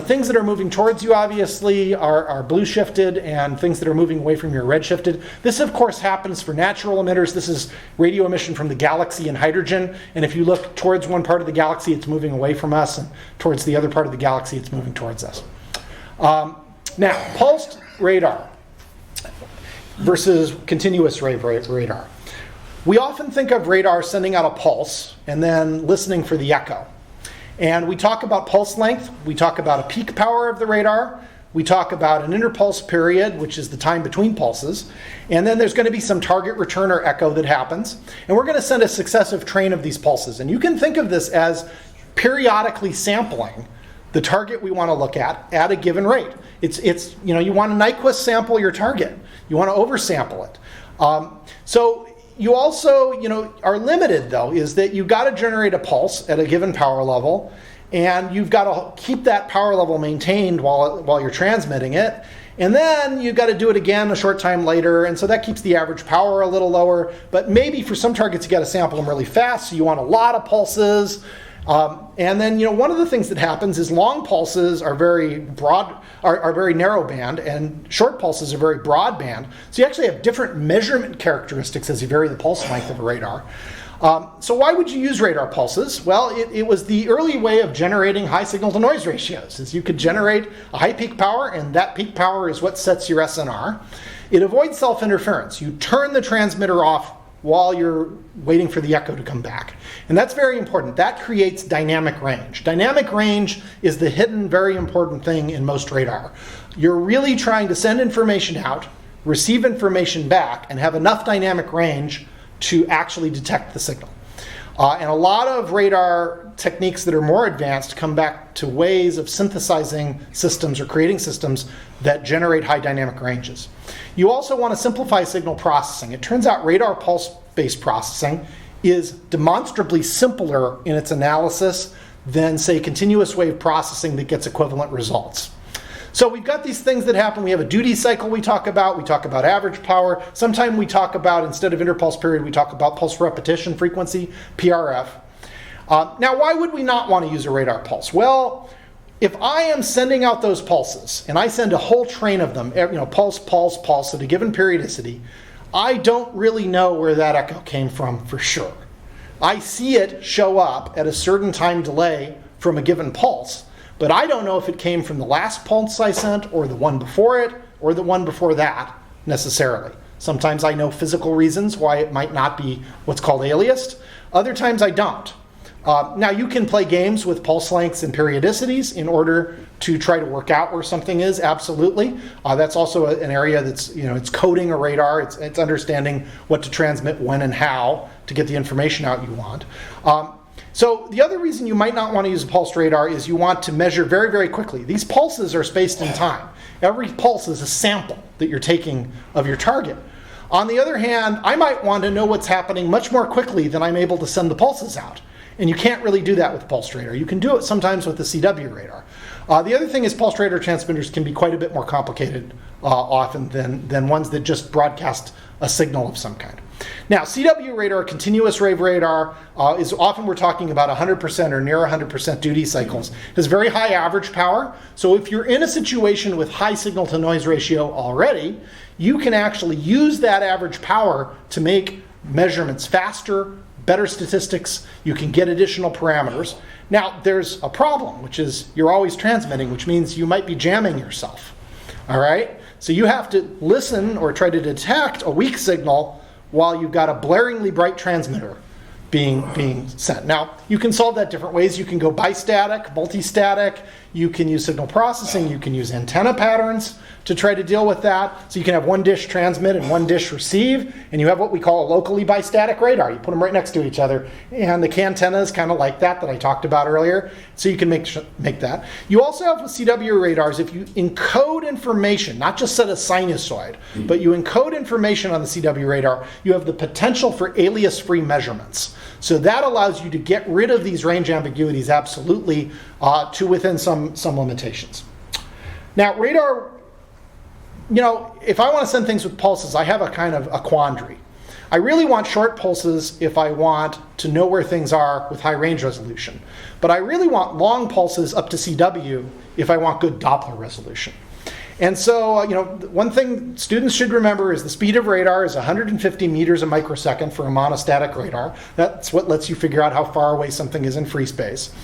Things that are moving towards you, obviously, are blue shifted, and things that are moving away from you are red shifted. This, of course, happens for natural emitters. This is radio emission from the galaxy in hydrogen. And if you look towards one part of the galaxy, it's moving away from us, and towards the other part of the galaxy, it's moving towards us. Now, pulsed radar versus continuous wave radar. We often think of radar sending out a pulse and then listening for the echo. And we talk about pulse length, we talk about a peak power of the radar, we talk about an interpulse period, which is the time between pulses, and then there's going to be some target return or echo that happens. And we're going to send a successive train of these pulses. And you can think of this as periodically sampling the target we want to look at a given rate. It's you want to Nyquist sample your target. You want to oversample it. So you also, are limited, though, is that you've got to generate a pulse at a given power level, and you've got to keep that power level maintained while you're transmitting it. And then you've got to do it again a short time later, and so that keeps the average power a little lower. But maybe for some targets, you got to sample them really fast, so you want a lot of pulses. And then, one of the things that happens is long pulses are very broad, are very narrow band, and short pulses are very broad band. So you actually have different measurement characteristics as you vary the pulse length of a radar. So why would you use radar pulses? Well, it was the early way of generating high signal to noise ratios, is you could generate a high peak power, and that peak power is what sets your SNR. It avoids self-interference. You turn the transmitter off while you're waiting for the echo to come back. And that's very important. That creates dynamic range. Dynamic range is the hidden, very important thing in most radar. You're really trying to send information out, receive information back, and have enough dynamic range to actually detect the signal. And a lot of radar techniques that are more advanced come back to ways of synthesizing systems or creating systems that generate high dynamic ranges. You also want to simplify signal processing. It turns out radar pulse-based processing is demonstrably simpler in its analysis than, say, continuous wave processing that gets equivalent results. So we've got these things that happen. We have a duty cycle we talk about average power. Sometimes we talk about, instead of interpulse period, we talk about pulse repetition frequency, PRF. Now, why would we not want to use a radar pulse? Well, if I am sending out those pulses, and I send a whole train of them, pulse, pulse, pulse at a given periodicity, I don't really know where that echo came from for sure. I see it show up at a certain time delay from a given pulse, but I don't know if it came from the last pulse I sent, or the one before it, or the one before that, necessarily. Sometimes I know physical reasons why it might not be what's called aliased. Other times I don't. Now you can play games with pulse lengths and periodicities in order to try to work out where something is, absolutely. That's also an area that's, it's coding a radar, it's understanding what to transmit when and how to get the information out you want. So the other reason you might not want to use a pulsed radar is you want to measure very, very quickly. These pulses are spaced in time. Every pulse is a sample that you're taking of your target. On the other hand, I might want to know what's happening much more quickly than I'm able to send the pulses out. And you can't really do that with pulsed radar. You can do it sometimes with the CW radar. The other thing is pulsed radar transmitters can be quite a bit more complicated often than ones that just broadcast a signal of some kind. Now, CW radar, continuous wave radar, is often we're talking about 100% or near 100% duty cycles. It has very high average power. So if you're in a situation with high signal to noise ratio already, you can actually use that average power to make measurements faster, better statistics. You can get additional parameters. Now, there's a problem, which is you're always transmitting, which means you might be jamming yourself. All right? So you have to listen or try to detect a weak signal while you've got a blaringly bright transmitter being sent. Now, you can solve that different ways. You can go bistatic, multistatic. You can use signal processing. You can use antenna patterns to try to deal with that. So you can have one dish transmit and one dish receive, and you have what we call a locally bistatic radar. You put them right next to each other, and the antenna is kind of like that I talked about earlier. So you can make that. You also have with CW radars, if you encode information, not just set a sinusoid, but you encode information on the CW radar, you have the potential for alias-free measurements. So that allows you to get rid of these range ambiguities absolutely to within some limitations. Now, radar, if I want to send things with pulses, I have a kind of a quandary. I really want short pulses if I want to know where things are with high range resolution. But I really want long pulses up to CW if I want good Doppler resolution. And so, one thing students should remember is the speed of radar is 150 meters a microsecond for a monostatic radar. That's what lets you figure out how far away something is in free space.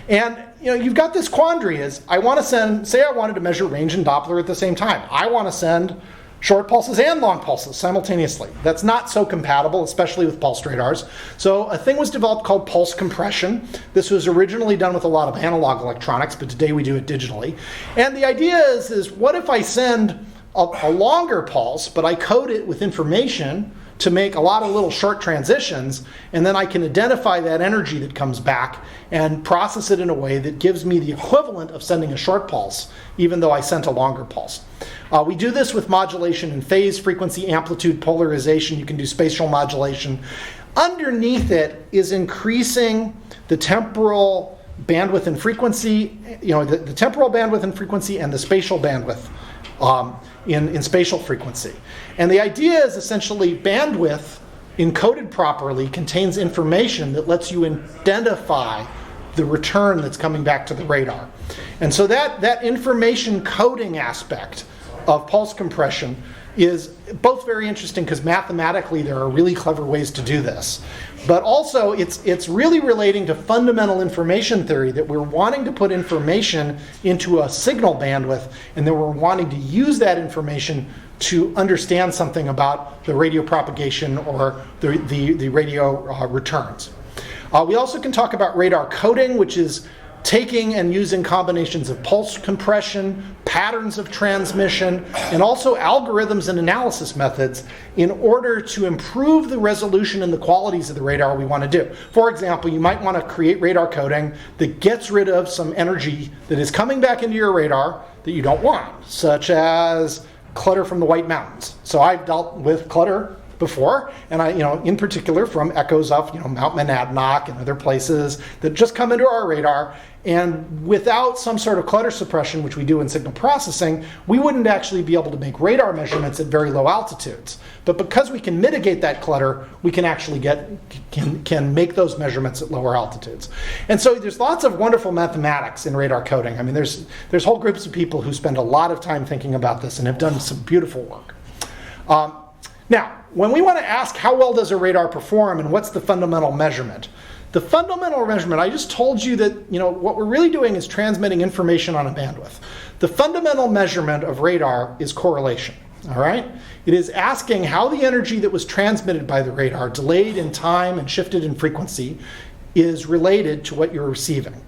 And you've got this quandary is, I want to send, say I wanted to measure range and Doppler at the same time. I want to send short pulses and long pulses simultaneously. That's not so compatible, especially with pulsed radars. So a thing was developed called pulse compression. This was originally done with a lot of analog electronics, but today we do it digitally. And the idea is what if I send a longer pulse, but I code it with information to make a lot of little short transitions, and then I can identify that energy that comes back and process it in a way that gives me the equivalent of sending a short pulse, even though I sent a longer pulse. We do this with modulation in phase, frequency, amplitude, polarization. You can do spatial modulation. Underneath it is increasing the temporal bandwidth and frequency, the temporal bandwidth and frequency and the spatial bandwidth in spatial frequency. And the idea is essentially bandwidth encoded properly contains information that lets you identify the return that's coming back to the radar. And so that information coding aspect of pulse compression is both very interesting because mathematically there are really clever ways to do this. But also it's really relating to fundamental information theory, that we're wanting to put information into a signal bandwidth, and that we're wanting to use that information to understand something about the radio propagation or the radio returns. We also can talk about radar coding, which is taking and using combinations of pulse compression, patterns of transmission, and also algorithms and analysis methods in order to improve the resolution and the qualities of the radar we want to do. For example, you might want to create radar coding that gets rid of some energy that is coming back into your radar that you don't want, such as clutter from the White Mountains. So I've dealt with clutter before, and in particular from echoes of, Mount Monadnock and other places that just come into our radar. And without some sort of clutter suppression, which we do in signal processing, we wouldn't actually be able to make radar measurements at very low altitudes. But because we can mitigate that clutter, we can actually can make those measurements at lower altitudes. And so there's lots of wonderful mathematics in radar coding. I mean, there's whole groups of people who spend a lot of time thinking about this and have done some beautiful work. Now, when we want to ask how well does a radar perform and what's the fundamental measurement, the fundamental measurement, I just told you that what we're really doing is transmitting information on a bandwidth. The fundamental measurement of radar is correlation. All right? It is asking how the energy that was transmitted by the radar, delayed in time and shifted in frequency, is related to what you're receiving.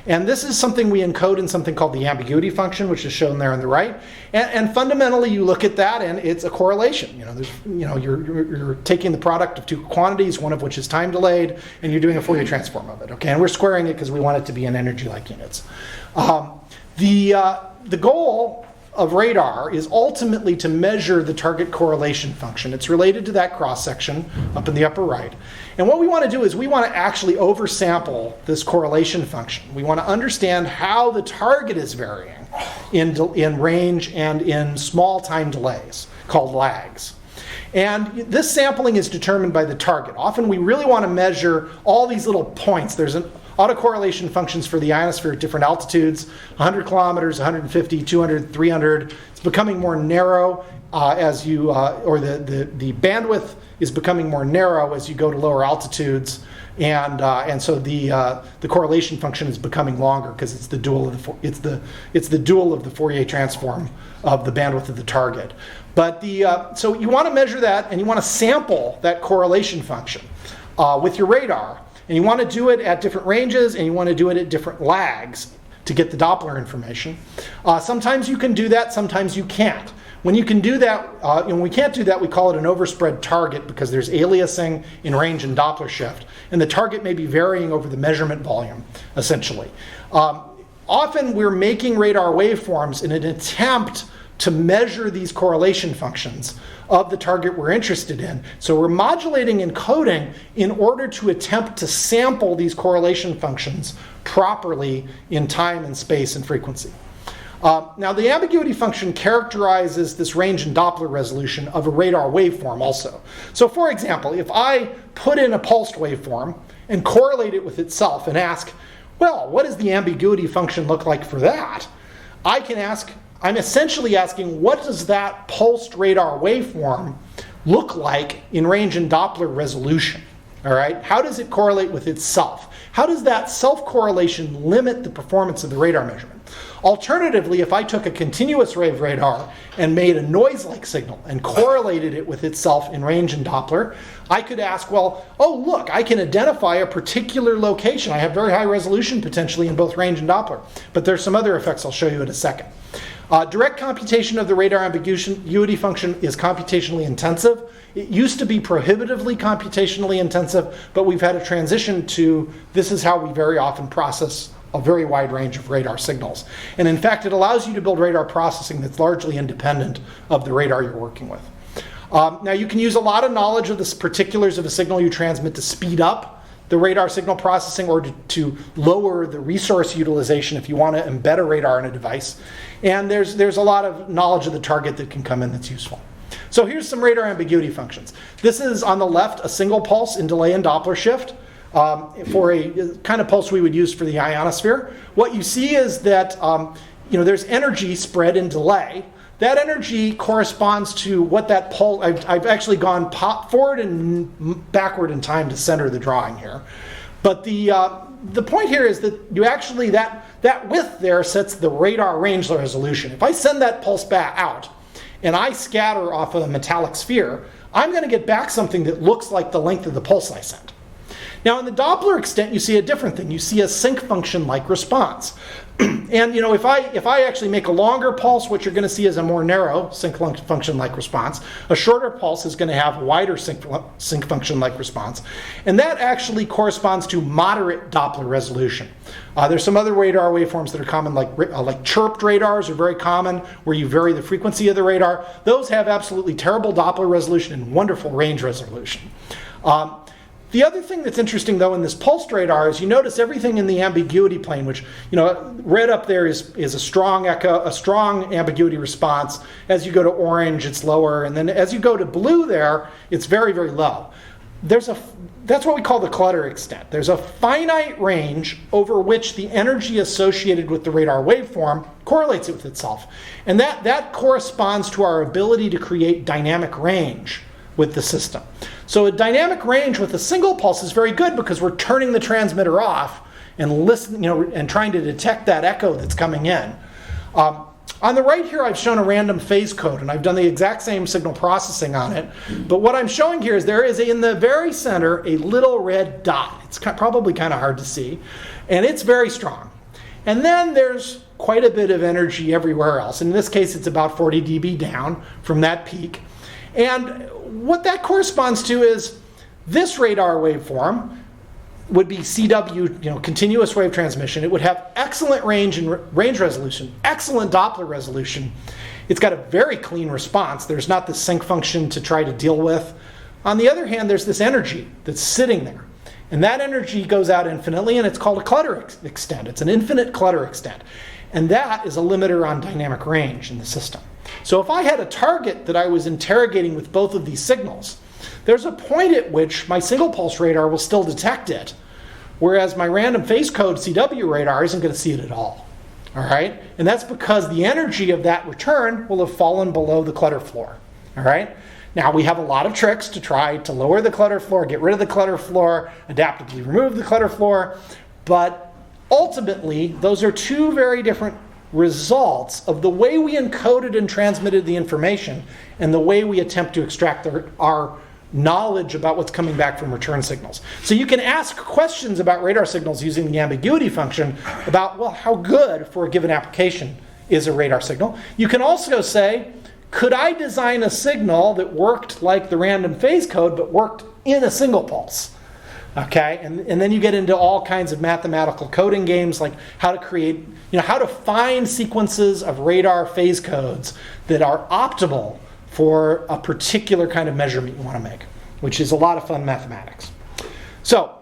And this is something we encode in something called the ambiguity function, which is shown there on the right. And fundamentally, you look at that, and it's a correlation. You're taking the product of two quantities, one of which is time delayed, and you're doing a Fourier transform of it. Okay, and we're squaring it because we want it to be in energy-like units. The goal of radar is ultimately to measure the target correlation function. It's related to that cross-section up in the upper right. And what we want to do is we want to actually oversample this correlation function. We want to understand how the target is varying in range and in small time delays, called lags. And this sampling is determined by the target. Often we really want to measure all these little points. There's an autocorrelation functions for the ionosphere at different altitudes, 100 kilometers, 150, 200, 300. It's becoming more narrow as you, or the bandwidth is becoming more narrow as you go to lower altitudes, and so the correlation function is becoming longer because it's the dual of the Fourier transform of the bandwidth of the target. But so you want to measure that, and you want to sample that correlation function with your radar. And you want to do it at different ranges, and you want to do it at different lags to get the Doppler information. Sometimes you can do that, sometimes you can't. When you can do that, when we can't do that, we call it an overspread target because there's aliasing in range and Doppler shift. And the target may be varying over the measurement volume, essentially. Often we're making radar waveforms in an attempt to measure these correlation functions of the target we're interested in. So we're modulating encoding in order to attempt to sample these correlation functions properly in time and space and frequency. Now the ambiguity function characterizes this range and Doppler resolution of a radar waveform also. So for example, if I put in a pulsed waveform and correlate it with itself and ask, well, what does the ambiguity function look like for that? I'm essentially asking, what does that pulsed radar waveform look like in range and Doppler resolution? All right, how does it correlate with itself? How does that self-correlation limit the performance of the radar measurement? Alternatively, if I took a continuous wave radar and made a noise-like signal and correlated it with itself in range and Doppler, I could ask, well, oh look, I can identify a particular location. I have very high resolution potentially in both range and Doppler, but there's some other effects I'll show you in a second. Direct computation of the radar ambiguity function is computationally intensive. It used to be prohibitively computationally intensive, but we've had a transition to this is how we very often process a very wide range of radar signals. And in fact, it allows you to build radar processing that's largely independent of the radar you're working with. Now you can use a lot of knowledge of the particulars of a signal you transmit to speed up the radar signal processing or to lower the resource utilization if you want to embed a radar in a device. And there's a lot of knowledge of the target that can come in that's useful. So here's some radar ambiguity functions. This is on the left a single pulse in delay and Doppler shift for a kind of pulse we would use for the ionosphere. What you see is that there's energy spread in delay, that energy corresponds to what that pulse, I've actually gone forward and backward in time to center the drawing here. But the point here is that you actually, that width there sets the radar range resolution. If I send that pulse back out and I scatter off of a metallic sphere, I'm going to get back something that looks like the length of the pulse I sent. Now in the Doppler extent, you see a different thing. You see a sync function-like response. And you know, if I actually make a longer pulse, what you're going to see is a more narrow sync function-like response. A shorter pulse is going to have a wider sync function-like response. And that actually corresponds to moderate Doppler resolution. There's some other radar waveforms that are common, like chirped radars are very common, where you vary the frequency of the radar. Those have absolutely terrible Doppler resolution and wonderful range resolution. The other thing that's interesting, though, in this pulsed radar is you notice everything in the ambiguity plane, which, you know, red up there is a strong echo, a strong ambiguity response. As you go to orange, it's lower, and then as you go to blue there, it's very, very low. That's what we call the clutter extent. There's a finite range over which the energy associated with the radar waveform correlates it with itself. And that corresponds to our ability to create dynamic range with the system. So a dynamic range with a single pulse is very good because we're turning the transmitter off and listening, you know, and trying to detect that echo that's coming in. On the right here, I've shown a random phase code, and I've done the exact same signal processing on it. But what I'm showing here is there is in the very center a little red dot. It's probably kind of hard to see, and it's very strong. And then there's quite a bit of energy everywhere else. In this case, it's about 40 dB down from that peak. And what that corresponds to is this radar waveform would be CW, you know, continuous wave transmission. It would have excellent range and range resolution, excellent Doppler resolution. It's got a very clean response. There's not this sync function to try to deal with. On the other hand, there's this energy that's sitting there. And that energy goes out infinitely, and it's called a clutter extent. It's an infinite clutter extent. And that is a limiter on dynamic range in the system. So if I had a target that I was interrogating with both of these signals, there's a point at which my single pulse radar will still detect it, whereas my random phase code CW radar isn't going to see it at all. All right? And that's because the energy of that return will have fallen below the clutter floor. All right? Now, we have a lot of tricks to try to lower the clutter floor, get rid of the clutter floor, adaptively remove the clutter floor, but ultimately, those are two very different results of the way we encoded and transmitted the information and the way we attempt to extract our knowledge about what's coming back from return signals. So you can ask questions about radar signals using the ambiguity function about, well, how good for a given application is a radar signal. You can also say, could I design a signal that worked like the random phase code but worked in a single pulse? Okay, and then you get into all kinds of mathematical coding games, like how to create, you know, how to find sequences of radar phase codes that are optimal for a particular kind of measurement you want to make, which is a lot of fun mathematics. So,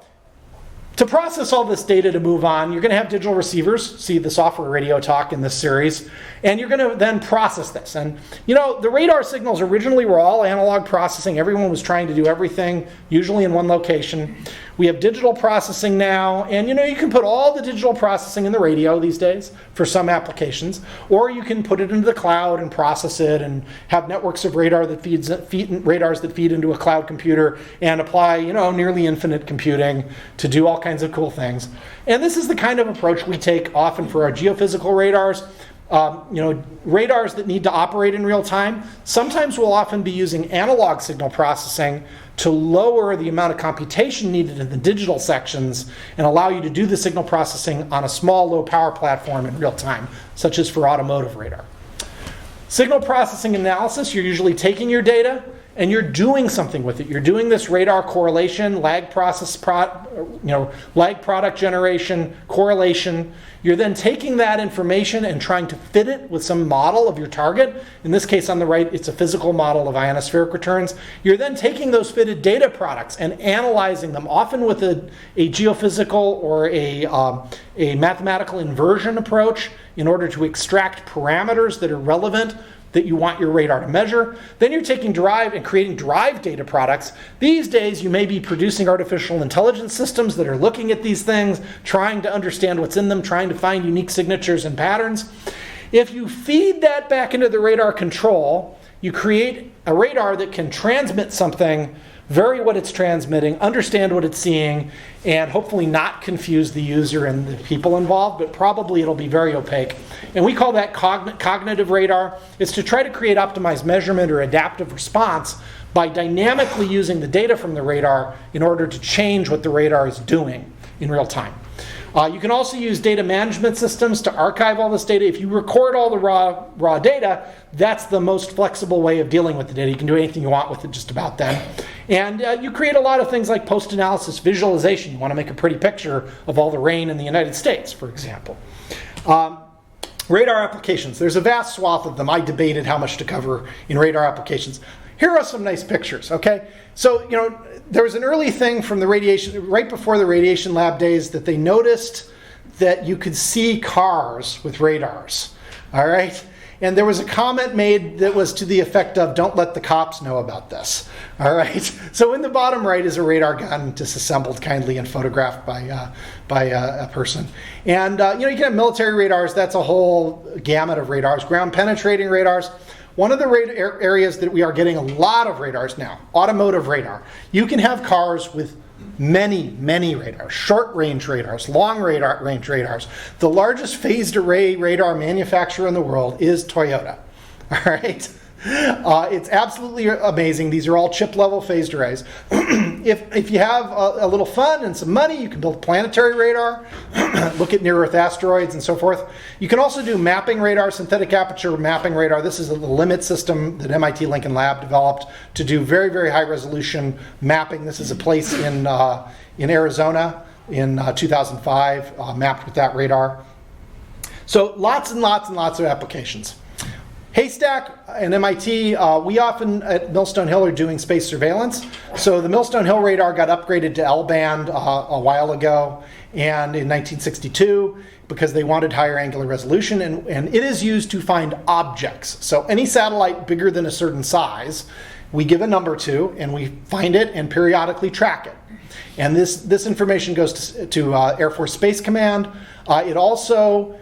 to process all this data to move on, you're going to have digital receivers, see the software radio talk in this series, and you're going to then process this. And you know, the radar signals originally were all analog processing. Everyone was trying to do everything, usually in one location. We have digital processing now, and you know, you can put all the digital processing in the radio these days for some applications, or you can put it into the cloud and process it and have networks of radars that feed into a cloud computer and apply, you know, nearly infinite computing to do all kinds of cool things. And this is the kind of approach we take often for our geophysical radars. You know, radars that need to operate in real time, sometimes we'll often be using analog signal processing to lower the amount of computation needed in the digital sections and allow you to do the signal processing on a small, low power platform in real time, such as for automotive radar. Signal processing analysis, you're usually taking your data and you're doing something with it. You're doing this radar correlation, lag product generation, correlation. You're then taking that information and trying to fit it with some model of your target. In this case on the right, it's a physical model of ionospheric returns. You're then taking those fitted data products and analyzing them, often with a geophysical or a mathematical inversion approach in order to extract parameters that are relevant that you want your radar to measure. Then you're taking derived and creating derived data products. These days, you may be producing artificial intelligence systems that are looking at these things, trying to understand what's in them, trying to find unique signatures and patterns. If you feed that back into the radar control, you create a radar that can transmit something, vary what it's transmitting, understand what it's seeing, and hopefully not confuse the user and the people involved, but probably it'll be very opaque. And we call that cognitive radar. It's to try to create optimized measurement or adaptive response by dynamically using the data from the radar in order to change what the radar is doing in real time. You can also use data management systems to archive all this data. If you record all the raw data, that's the most flexible way of dealing with the data. You can do anything you want with it just about then. And you create a lot of things like post-analysis visualization. You want to make a pretty picture of all the rain in the United States, for example. Radar applications. There's a vast swath of them. I debated how much to cover in radar applications. Here are some nice pictures, okay? So, there was an early thing from the radiation, right before the radiation lab days, that they noticed that you could see cars with radars, all right? And there was a comment made that was to the effect of, don't let the cops know about this, all right? So in the bottom right is a radar gun disassembled kindly and photographed by a person. And, you can have military radars. That's a whole gamut of radars. Ground penetrating radars. One of the areas that we are getting a lot of radars now, automotive radar. You can have cars with many radars, short-range radars, long-range radars. The largest phased array radar manufacturer in the world is Toyota, all right? It's absolutely amazing. These are all chip-level phased arrays. If you have a little fun and some money, you can build planetary radar, look at near-Earth asteroids and so forth. You can also do mapping radar, synthetic aperture mapping radar. This is the limit system that MIT Lincoln Lab developed to do very, very high-resolution mapping. This is a place in Arizona in 2005, mapped with that radar. So lots and lots and lots of applications. Haystack and MIT, we often at Millstone Hill are doing space surveillance. So the Millstone Hill radar got upgraded to L-band a while ago, and in 1962, because they wanted higher angular resolution, and it is used to find objects. So any satellite bigger than a certain size, we give a number to, and we find it and periodically track it. And this information goes to Air Force Space Command. It also,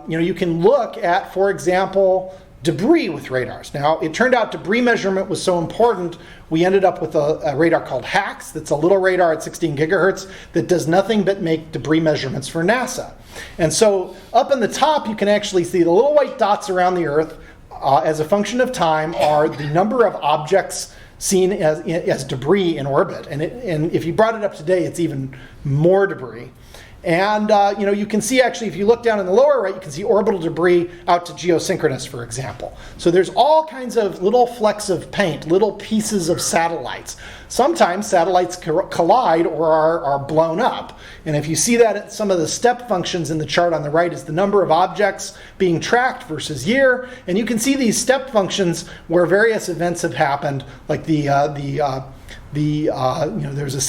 you can look at, for example, debris with radars. Now, it turned out debris measurement was so important, we ended up with a radar called HAX. That's a little radar at 16 gigahertz that does nothing but make debris measurements for NASA. And so up in the top, you can actually see the little white dots around the Earth as a function of time are the number of objects seen as debris in orbit. And if you brought it up today, it's even more debris. And you can see actually, if you look down in the lower right, you can see orbital debris out to geosynchronous, for example. So there's all kinds of little flecks of paint, little pieces of satellites. Sometimes satellites collide or are blown up. And if you see that at some of the step functions in the chart on the right is the number of objects being tracked versus year. And you can see these step functions where various events have happened, like there's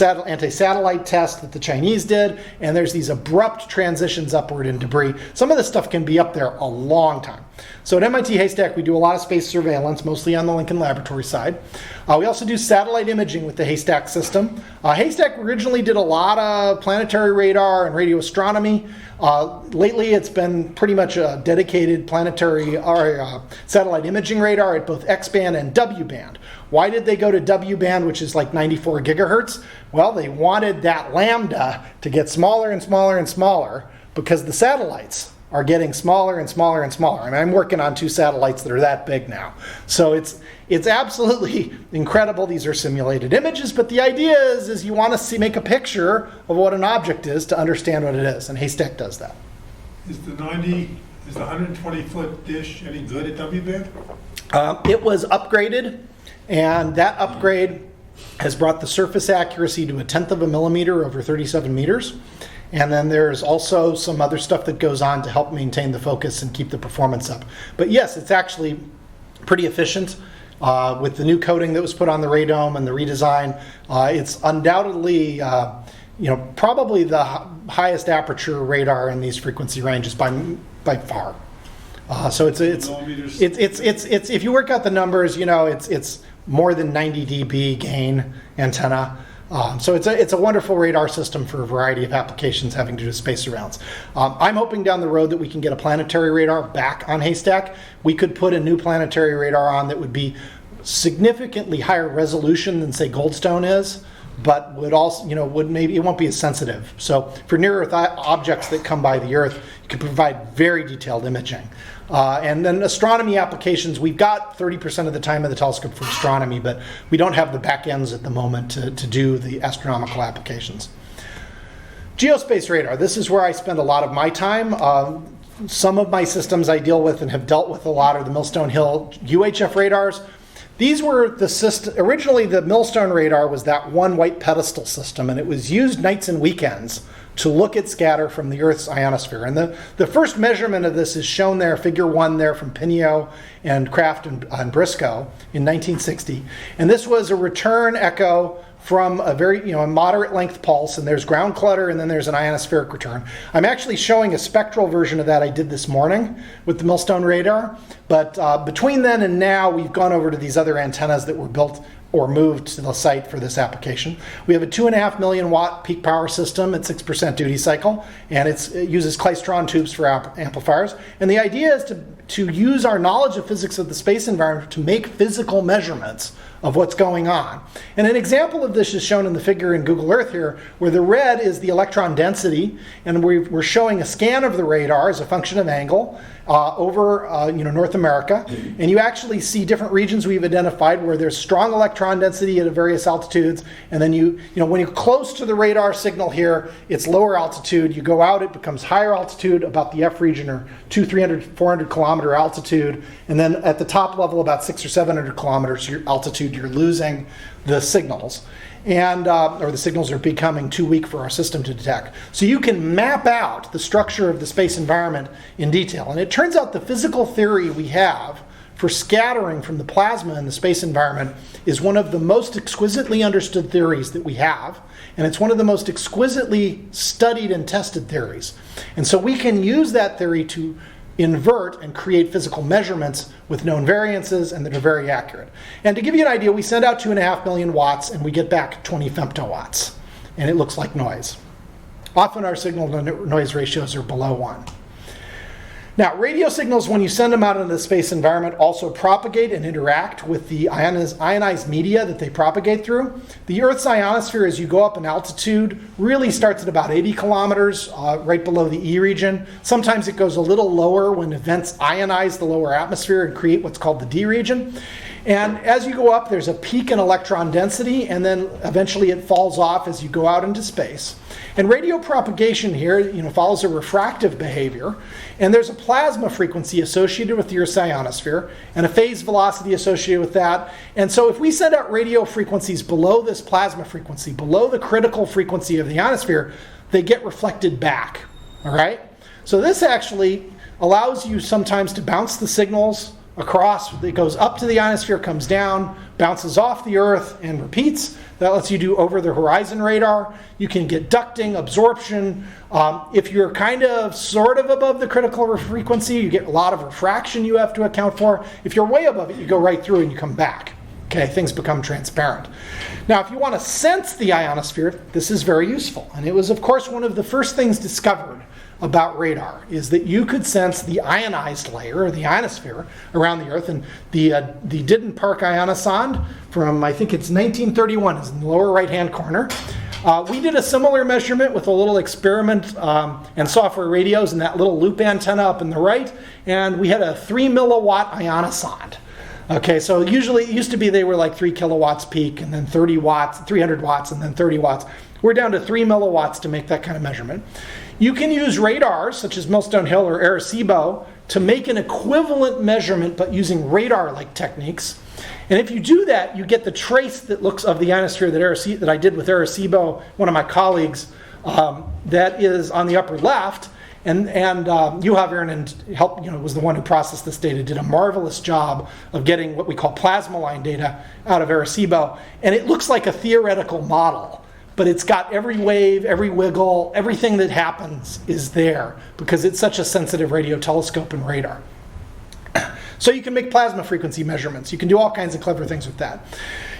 a anti-satellite test that the Chinese did, and there's these abrupt transitions upward in debris. Some of this stuff can be up there a long time. So at MIT Haystack, we do a lot of space surveillance, mostly on the Lincoln Laboratory side. We also do satellite imaging with the Haystack system. Haystack originally did a lot of planetary radar and radio astronomy. Lately, it's been pretty much a dedicated planetary satellite imaging radar at both X-band and W-band. Why did they go to W-band, which is like 94 gigahertz? Well, they wanted that lambda to get smaller and smaller and smaller because the satellites are getting smaller and smaller and smaller. I mean, I'm working on 2 satellites that are that big now. So it's absolutely incredible. These are simulated images, but the idea is you want to make a picture of what an object is to understand what it is, and Haystack does that. Is the 120-foot dish any good at W-band? It was upgraded, and that upgrade has brought the surface accuracy to 1/10 of a millimeter over 37 meters. And then there's also some other stuff that goes on to help maintain the focus and keep the performance up. But yes, it's actually pretty efficient. With the new coating that was put on the radome and the redesign, it's undoubtedly, probably the highest aperture radar in these frequency ranges by far. So it's if you work out the numbers, it's more than 90 dB gain antenna. So it's a wonderful radar system for a variety of applications having to do with space surveillance. I'm hoping down the road that we can get a planetary radar back on Haystack. We could put a new planetary radar on that would be significantly higher resolution than, say, Goldstone is, but would also, it won't be as sensitive. So for near-Earth objects that come by the Earth, you can provide very detailed imaging. And then astronomy applications, we've got 30% of the time of the telescope for astronomy, but we don't have the back ends at the moment to do the astronomical applications. Geospace radar, this is where I spend a lot of my time. Some of my systems I deal with and have dealt with a lot are the Millstone Hill UHF radars. These were the system, originally the Millstone radar was that one white pedestal system, and it was used nights and weekends to look at scatter from the Earth's ionosphere. And the first measurement of this is shown there, figure 1 there from Pinio and Kraft and Briscoe in 1960. And this was a return echo from a very, a moderate length pulse, and there's ground clutter, and then there's an ionospheric return. I'm actually showing a spectral version of that I did this morning with the Millstone radar, but between then and now, we've gone over to these other antennas that were built or moved to the site for this application. We have a 2.5 million watt peak power system at 6% duty cycle, and it uses klystron tubes for amplifiers. And the idea is to use our knowledge of physics of the space environment to make physical measurements of what's going on. And an example of this is shown in the figure in Google Earth here, where the red is the electron density, and we're showing a scan of the radar as a function of angle over North America. And you actually see different regions we've identified where there's strong electron density at various altitudes. And then when you're close to the radar signal here, it's lower altitude. You go out, it becomes higher altitude, about the F region, or 200, 300, 400 kilometer altitude. And then at the top level, about 600 or 700 kilometers altitude, you're losing the signals. And or the signals are becoming too weak for our system to detect. So you can map out the structure of the space environment in detail. And it turns out the physical theory we have for scattering from the plasma in the space environment is one of the most exquisitely understood theories that we have. And it's one of the most exquisitely studied and tested theories. And so we can use that theory to invert and create physical measurements with known variances, and that are very accurate. And to give you an idea, we send out 2.5 million watts and we get back 20 femtowatts, and it looks like noise. Often our signal to noise ratios are below 1. Now, radio signals, when you send them out into the space environment, also propagate and interact with the ionized media that they propagate through. The Earth's ionosphere, as you go up in altitude, really starts at about 80 kilometers, right below the E region. Sometimes it goes a little lower when events ionize the lower atmosphere and create what's called the D region. And as you go up, there's a peak in electron density, and then eventually it falls off as you go out into space. And radio propagation here, follows a refractive behavior, and there's a plasma frequency associated with the Earth's ionosphere, and a phase velocity associated with that. And so if we send out radio frequencies below this plasma frequency, below the critical frequency of the ionosphere, they get reflected back, all right? So this actually allows you sometimes to bounce the signals across. It goes up to the ionosphere, comes down, bounces off the Earth, and repeats. That lets you do over-the-horizon radar. You can get ducting, absorption. If you're sort of above the critical frequency, you get a lot of refraction you have to account for. If you're way above it, you go right through and you come back. Okay, things become transparent. Now, if you want to sense the ionosphere, this is very useful. And it was, of course, one of the first things discovered about radar, is that you could sense the ionized layer, or the ionosphere, around the Earth. And the Didden Park ionosonde from, I think it's 1931, is in the lower right-hand corner. We did a similar measurement with a little experiment and software radios and that little loop antenna up in the right, and we had a 3 milliwatt ionosonde. Okay, so usually, it used to be they were like 3 kilowatts peak, and then 30 watts, 300 watts, and then 30 watts. We're down to 3 milliwatts to make that kind of measurement. You can use radars, such as Millstone Hill or Arecibo, to make an equivalent measurement, but using radar-like techniques. And if you do that, you get the trace that looks of the ionosphere that I did with Arecibo, one of my colleagues, that is on the upper left. And Juha Virtanen was the one who processed this data, did a marvelous job of getting what we call plasma line data out of Arecibo. And it looks like a theoretical model, but it's got every wave, every wiggle, everything that happens is there because it's such a sensitive radio telescope and radar. So you can make plasma frequency measurements. You can do all kinds of clever things with that.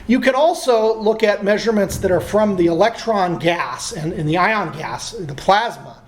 You can also look at measurements that are from the electron gas and the ion gas, the plasma,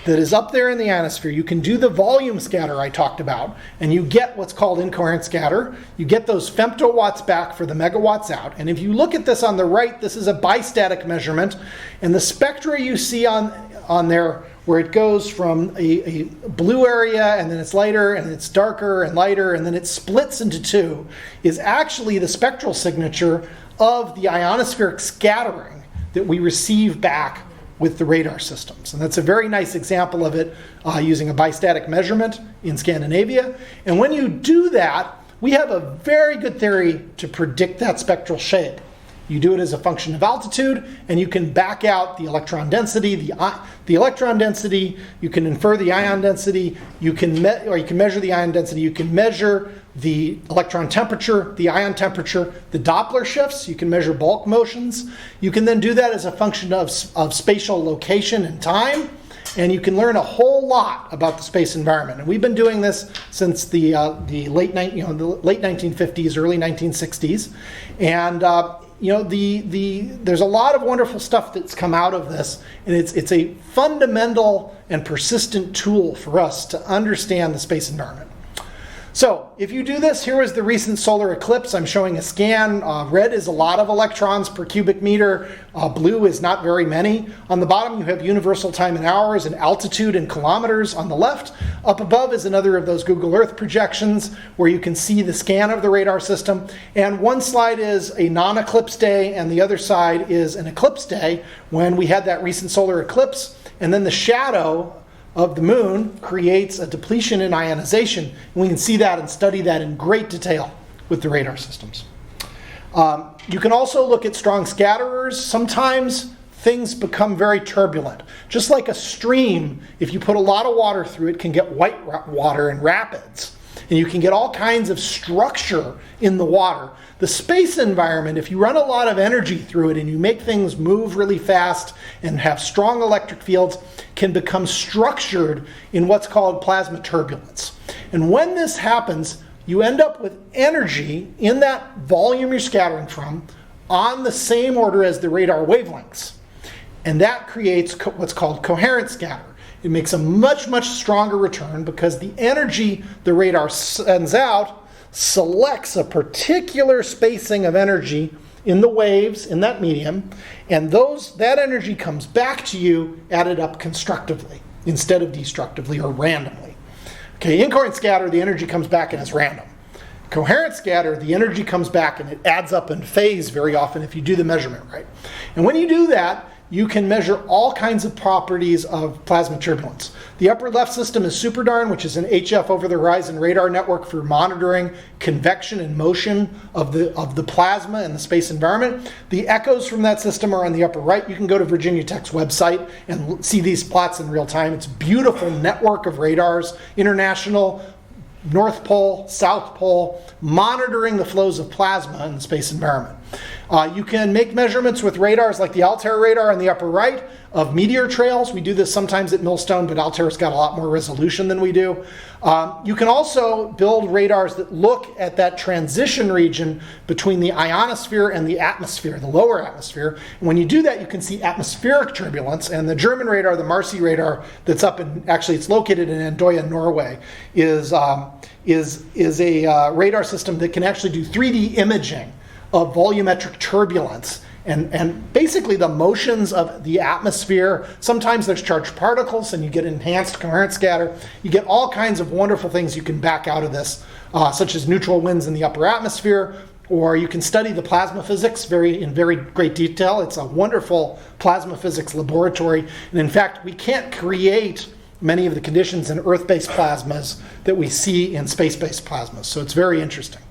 that is up there in the ionosphere. You can do the volume scatter I talked about, and you get what's called incoherent scatter. You get those femtowatts back for the megawatts out. And if you look at this on the right, this is a bistatic measurement. And the spectra you see on there, where it goes from a blue area, and then it's lighter, and it's darker and lighter, and then it splits into two, is actually the spectral signature of the ionospheric scattering that we receive back with the radar systems. And that's a very nice example of it using a bistatic measurement in Scandinavia. And when you do that, we have a very good theory to predict that spectral shape. You do it as a function of altitude, and you can back out the electron density, the electron density, you can infer the ion density, you can measure the ion density, you can measure the electron temperature, the ion temperature, the Doppler shifts, you can measure bulk motions. You can then do that as a function of spatial location and time, and you can learn a whole lot about the space environment. And we've been doing this since the late 1950s, early 1960s, and there's a lot of wonderful stuff that's come out of this, and it's a fundamental and persistent tool for us to understand the space environment. So if you do this, here was the recent solar eclipse. I'm showing a scan. Red is a lot of electrons per cubic meter. Blue is not very many. On the bottom, you have universal time in hours and altitude in kilometers on the left. Up above is another of those Google Earth projections where you can see the scan of the radar system. And one slide is a non-eclipse day, and the other side is an eclipse day when we had that recent solar eclipse. And then the shadow of the moon creates a depletion in ionization. And we can see that and study that in great detail with the radar systems. You can also look at strong scatterers. Sometimes things become very turbulent. Just like a stream, if you put a lot of water through it, can get white water and rapids. And you can get all kinds of structure in the water. The space environment, if you run a lot of energy through it and you make things move really fast and have strong electric fields, can become structured in what's called plasma turbulence. And when this happens, you end up with energy in that volume you're scattering from on the same order as the radar wavelengths. And that creates what's called coherent scatter. It makes a much, much stronger return because the energy the radar sends out selects a particular spacing of energy in the waves in that medium, and that energy comes back to you added up constructively instead of destructively or randomly. Okay, incoherent scatter, the energy comes back and it's random. Coherent scatter, the energy comes back and it adds up in phase very often if you do the measurement right. And when you do that, you can measure all kinds of properties of plasma turbulence. The upper left system is SuperDARN, which is an HF over-the-horizon radar network for monitoring convection and motion of the plasma in the space environment. The echoes from that system are on the upper right. You can go to Virginia Tech's website and see these plots in real time. It's a beautiful network of radars, international, North Pole, South Pole, monitoring the flows of plasma in the space environment. You can make measurements with radars like the Altair radar on the upper right of meteor trails. We do this sometimes at Millstone, but Altair's got a lot more resolution than we do. You can also build radars that look at that transition region between the ionosphere and the atmosphere, the lower atmosphere. And when you do that, you can see atmospheric turbulence. And the German radar, the MARSI radar, that's up in, actually it's located in Andoya, Norway, is a radar system that can actually do 3D imaging of volumetric turbulence and basically the motions of the atmosphere. Sometimes there's charged particles and you get enhanced coherent scatter. You get all kinds of wonderful things you can back out of this, such as neutral winds in the upper atmosphere, or you can study the plasma physics in very great detail. It's a wonderful plasma physics laboratory. And in fact, we can't create many of the conditions in Earth-based plasmas that we see in space-based plasmas. So it's very interesting.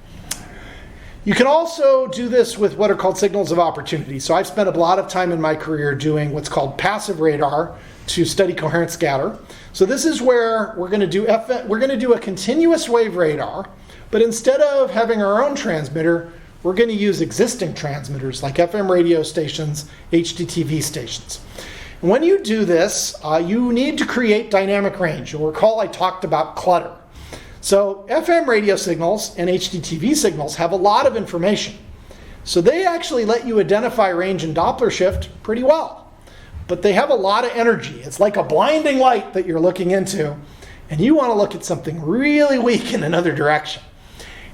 You can also do this with what are called signals of opportunity. So I've spent a lot of time in my career doing what's called passive radar to study coherent scatter. So this is where we're going to do a continuous wave radar, but instead of having our own transmitter, we're going to use existing transmitters like FM radio stations, HDTV stations. And when you do this, you need to create dynamic range. You'll recall I talked about clutter. So FM radio signals and HDTV signals have a lot of information. So they actually let you identify range and Doppler shift pretty well. But they have a lot of energy. It's like a blinding light that you're looking into, and you want to look at something really weak in another direction.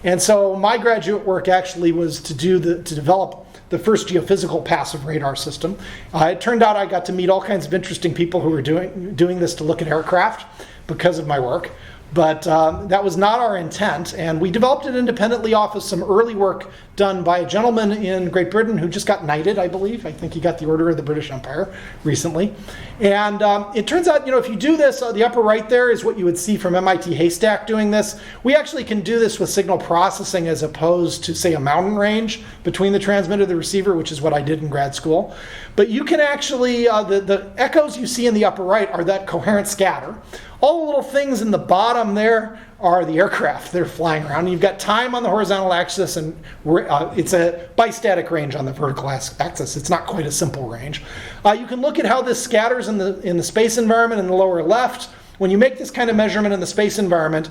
And so my graduate work actually was to develop the first geophysical passive radar system. It turned out I got to meet all kinds of interesting people who were doing this to look at aircraft because of my work. But that was not our intent, and we developed it independently off of some early work done by a gentleman in Great Britain who just got knighted, I believe. I think he got the Order of the British Empire recently. And it turns out, if you do this, the upper right there is what you would see from MIT Haystack doing this. We actually can do this with signal processing as opposed to, say, a mountain range between the transmitter and the receiver, which is what I did in grad school. But you can actually, the echoes you see in the upper right are that coherent scatter. All the little things in the bottom there are the aircraft. They're flying around. You've got time on the horizontal axis, and it's a bistatic range on the vertical axis. It's not quite a simple range. You can look at how this scatters in the space environment in the lower left. When you make this kind of measurement in the space environment,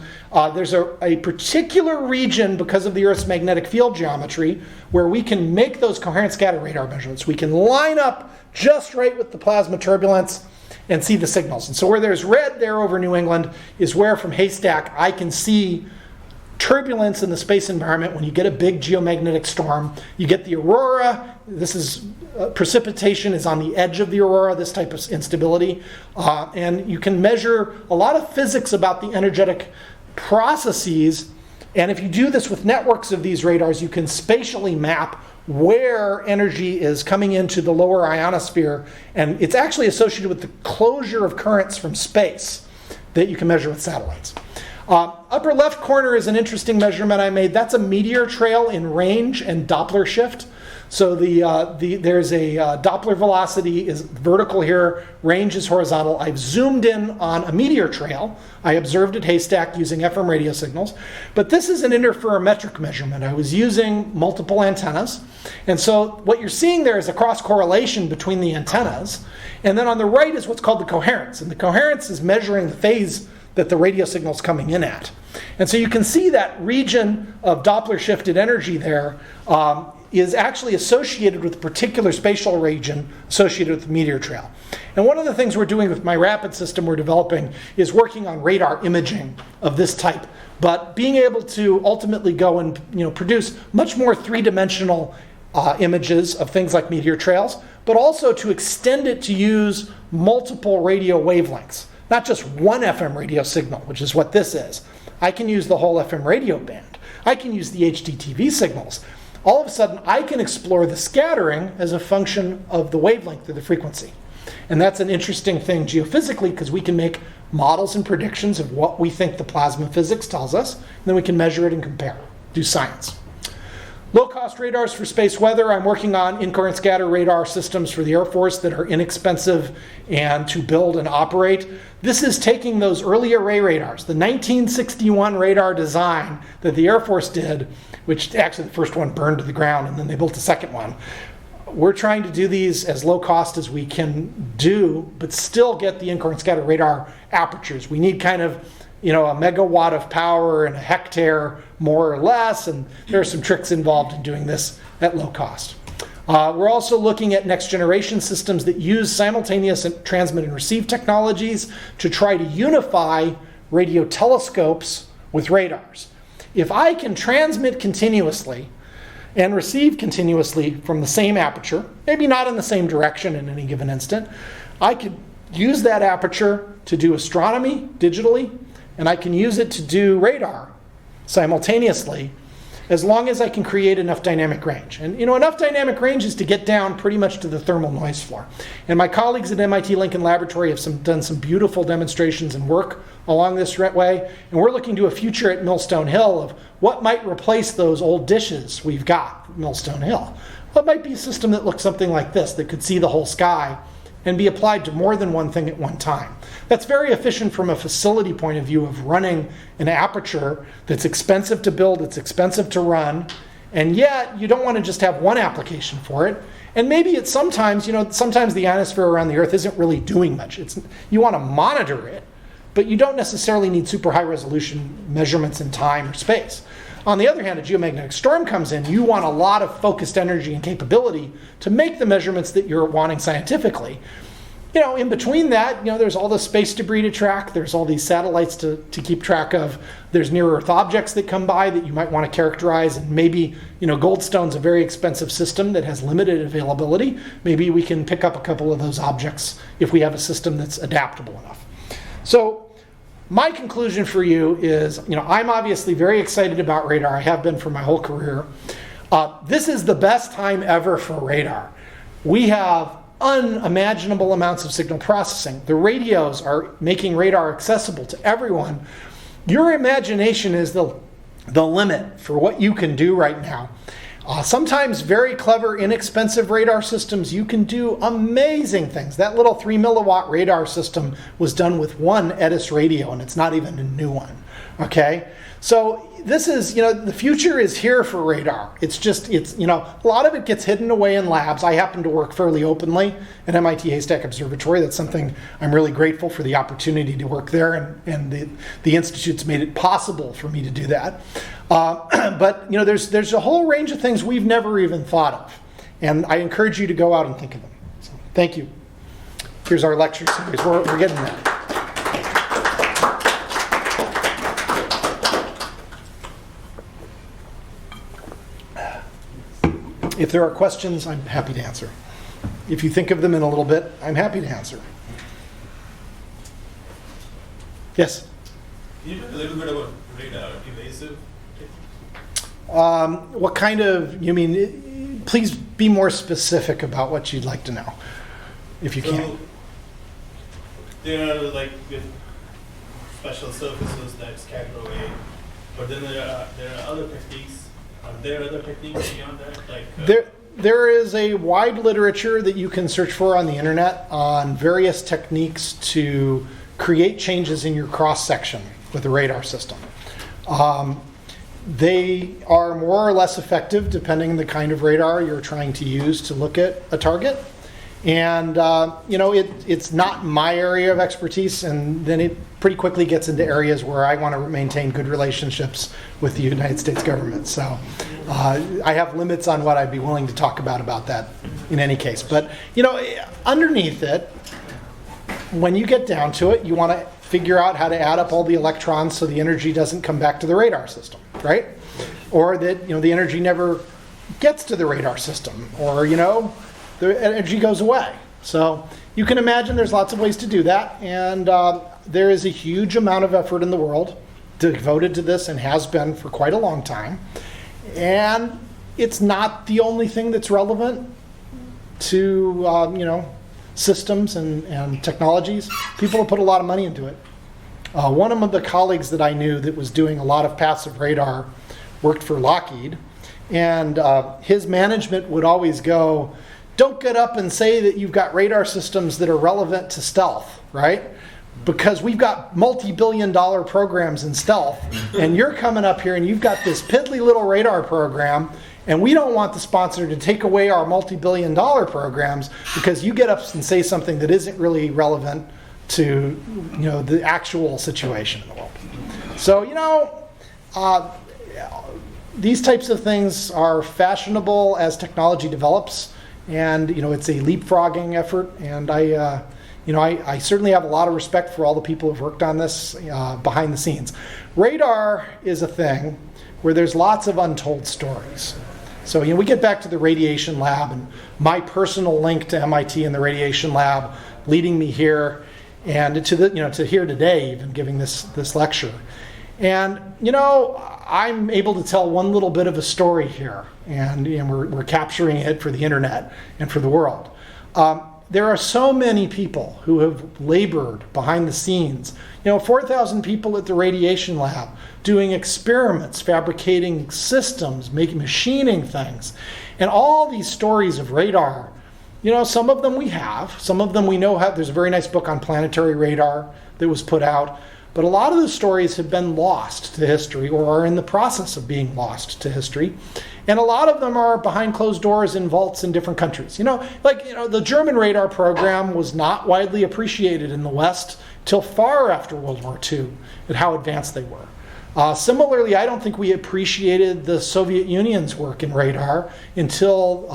there's a particular region, because of the Earth's magnetic field geometry, where we can make those coherent scatter radar measurements. We can line up just right with the plasma turbulence and see the signals. And so where there's red there over New England is where, from Haystack, I can see turbulence in the space environment. When you get a big geomagnetic storm, you get the aurora. This is precipitation is on the edge of the aurora, this type of instability. And you can measure a lot of physics about the energetic processes. And if you do this with networks of these radars, you can spatially map where energy is coming into the lower ionosphere, and it's actually associated with the closure of currents from space that you can measure with satellites. Upper left corner is an interesting measurement I made. That's a meteor trail in range and Doppler shift. So there's a Doppler velocity is vertical here, range is horizontal. I've zoomed in on a meteor trail. I observed at Haystack using FM radio signals. But this is an interferometric measurement. I was using multiple antennas. And so what you're seeing there is a cross correlation between the antennas. And then on the right is what's called the coherence. And the coherence is measuring the phase that the radio signal is coming in at. And so you can see that region of Doppler shifted energy there is actually associated with a particular spatial region associated with the meteor trail. And one of the things we're doing with my rapid system we're developing is working on radar imaging of this type, but being able to ultimately go and produce much more three-dimensional images of things like meteor trails, but also to extend it to use multiple radio wavelengths, not just one FM radio signal, which is what this is. I can use the whole FM radio band. I can use the HDTV signals. All of a sudden, I can explore the scattering as a function of the wavelength or the frequency. And that's an interesting thing geophysically, because we can make models and predictions of what we think the plasma physics tells us, and then we can measure it and compare, do science. Low-cost radars for space weather. I'm working on incoherent scatter radar systems for the Air Force that are inexpensive and to build and operate. This is taking those early array radars, the 1961 radar design that the Air Force did, which actually the first one burned to the ground, and then they built a second one. We're trying to do these as low cost as we can do, but still get the incoherent scatter radar apertures. We need kind of a megawatt of power and a hectare more or less, and there are some tricks involved in doing this at low cost. We're also looking at next generation systems that use simultaneous transmit and receive technologies to try to unify radio telescopes with radars. If I can transmit continuously and receive continuously from the same aperture, maybe not in the same direction in any given instant, I could use that aperture to do astronomy digitally, and I can use it to do radar simultaneously, as long as I can create enough dynamic range. And enough dynamic range is to get down pretty much to the thermal noise floor. And my colleagues at MIT Lincoln Laboratory have done some beautiful demonstrations and work along this way. And we're looking to a future at Millstone Hill of what might replace those old dishes we've got at Millstone Hill. What might be a system that looks something like this, that could see the whole sky and be applied to more than one thing at one time. That's very efficient from a facility point of view of running an aperture that's expensive to build, it's expensive to run, and yet you don't want to just have one application for it. And maybe it's sometimes the ionosphere around the Earth isn't really doing much. You want to monitor it, but you don't necessarily need super high resolution measurements in time or space. On the other hand, a geomagnetic storm comes in, you want a lot of focused energy and capability to make the measurements that you're wanting scientifically. In between that, there's all the space debris to track, there's all these satellites to keep track of, there's near-Earth objects that come by that you might want to characterize, and maybe, Goldstone's a very expensive system that has limited availability. Maybe we can pick up a couple of those objects if we have a system that's adaptable enough. So, my conclusion for you is, I'm obviously very excited about radar. I have been for my whole career. This is the best time ever for radar. We have unimaginable amounts of signal processing. The radios are making radar accessible to everyone. Your imagination is the limit for what you can do right now. Sometimes very clever, inexpensive radar systems, you can do amazing things. That little 3 milliwatt radar system was done with one Edis radio, and it's not even a new one. Okay? So this is, the future is here for radar. It's a lot of it gets hidden away in labs. I happen to work fairly openly at MIT Haystack Observatory. That's something I'm really grateful for, the opportunity to work there, and the Institute's made it possible for me to do that. But there's a whole range of things we've never even thought of, and I encourage you to go out and think of them. So, thank you. Here's our lecture series. We're getting there. If there are questions, I'm happy to answer. If you think of them in a little bit, I'm happy to answer. Yes? Can you talk a little bit about radar evasive? What kind of, you mean, please be more specific about what you'd like to know, if you can. There are with special surfaces that scatter away, but then there are other techniques. Are there other techniques beyond that? There is a wide literature that you can search for on the internet on various techniques to create changes in your cross-section with the radar system. They are more or less effective depending on the kind of radar you're trying to use to look at a target. And it's not my area of expertise, and then it pretty quickly gets into areas where I want to maintain good relationships with the United States government. So I have limits on what I'd be willing to talk about that in any case. But underneath it, when you get down to it, you want to figure out how to add up all the electrons so the energy doesn't come back to the radar system, right? Or that the energy never gets to the radar system, or the energy goes away. So you can imagine there's lots of ways to do that, and there is a huge amount of effort in the world devoted to this, and has been for quite a long time. And it's not the only thing that's relevant to systems and technologies. People have put a lot of money into it. One of the colleagues that I knew that was doing a lot of passive radar worked for Lockheed, and his management would always go, don't get up and say that you've got radar systems that are relevant to stealth, right? Because we've got multi-billion-dollar programs in stealth, and you're coming up here and you've got this piddly little radar program, and we don't want the sponsor to take away our multi-billion-dollar programs because you get up and say something that isn't really relevant to the actual situation in the world. So these types of things are fashionable as technology develops, and it's a leapfrogging effort, and I certainly have a lot of respect for all the people who've worked on this behind the scenes. Radar is a thing where there's lots of untold stories. So we get back to the radiation lab, and my personal link to MIT and the radiation lab leading me here, and to here today, even giving this lecture. And I'm able to tell one little bit of a story here, and we're capturing it for the internet and for the world. There are so many people who have labored behind the scenes. 4,000 people at the radiation lab doing experiments, fabricating systems, machining things. And all these stories of radar, some of them we have, some of them we know have. There's a very nice book on planetary radar that was put out. But a lot of the stories have been lost to history, or are in the process of being lost to history. And a lot of them are behind closed doors in vaults in different countries. The German radar program was not widely appreciated in the West till far after World War II at how advanced they were. Similarly, I don't think we appreciated the Soviet Union's work in radar until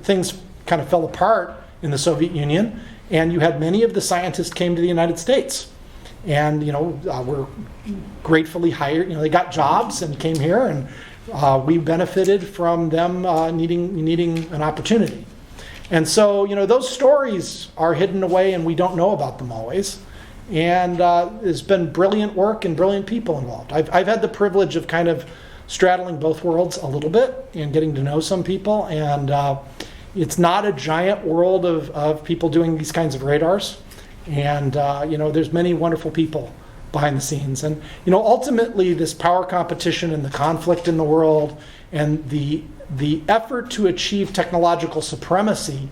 things kind of fell apart in the Soviet Union, and you had many of the scientists came to the United States, and were gratefully hired. They got jobs and came here, and we benefited from them needing an opportunity. And so those stories are hidden away, and we don't know about them always. And there's been brilliant work and brilliant people involved. I've had the privilege of kind of straddling both worlds a little bit and getting to know some people. And it's not a giant world of people doing these kinds of radars. And there's many wonderful people behind the scenes. And ultimately, this power competition and the conflict in the world and the effort to achieve technological supremacy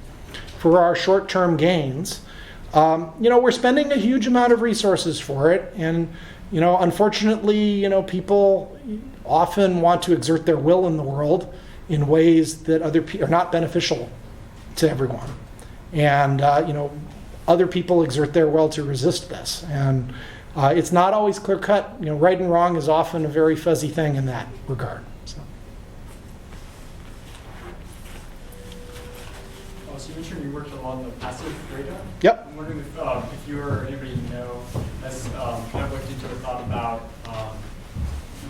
for our short-term gains. We're spending a huge amount of resources for it, and unfortunately, people often want to exert their will in the world in ways that are not beneficial to everyone, and other people exert their will to resist this, and it's not always clear cut. Right and wrong is often a very fuzzy thing in that regard. So you mentioned you worked along the passive radar. Yep. I'm wondering if you or anybody you know has kind of looked into the thought about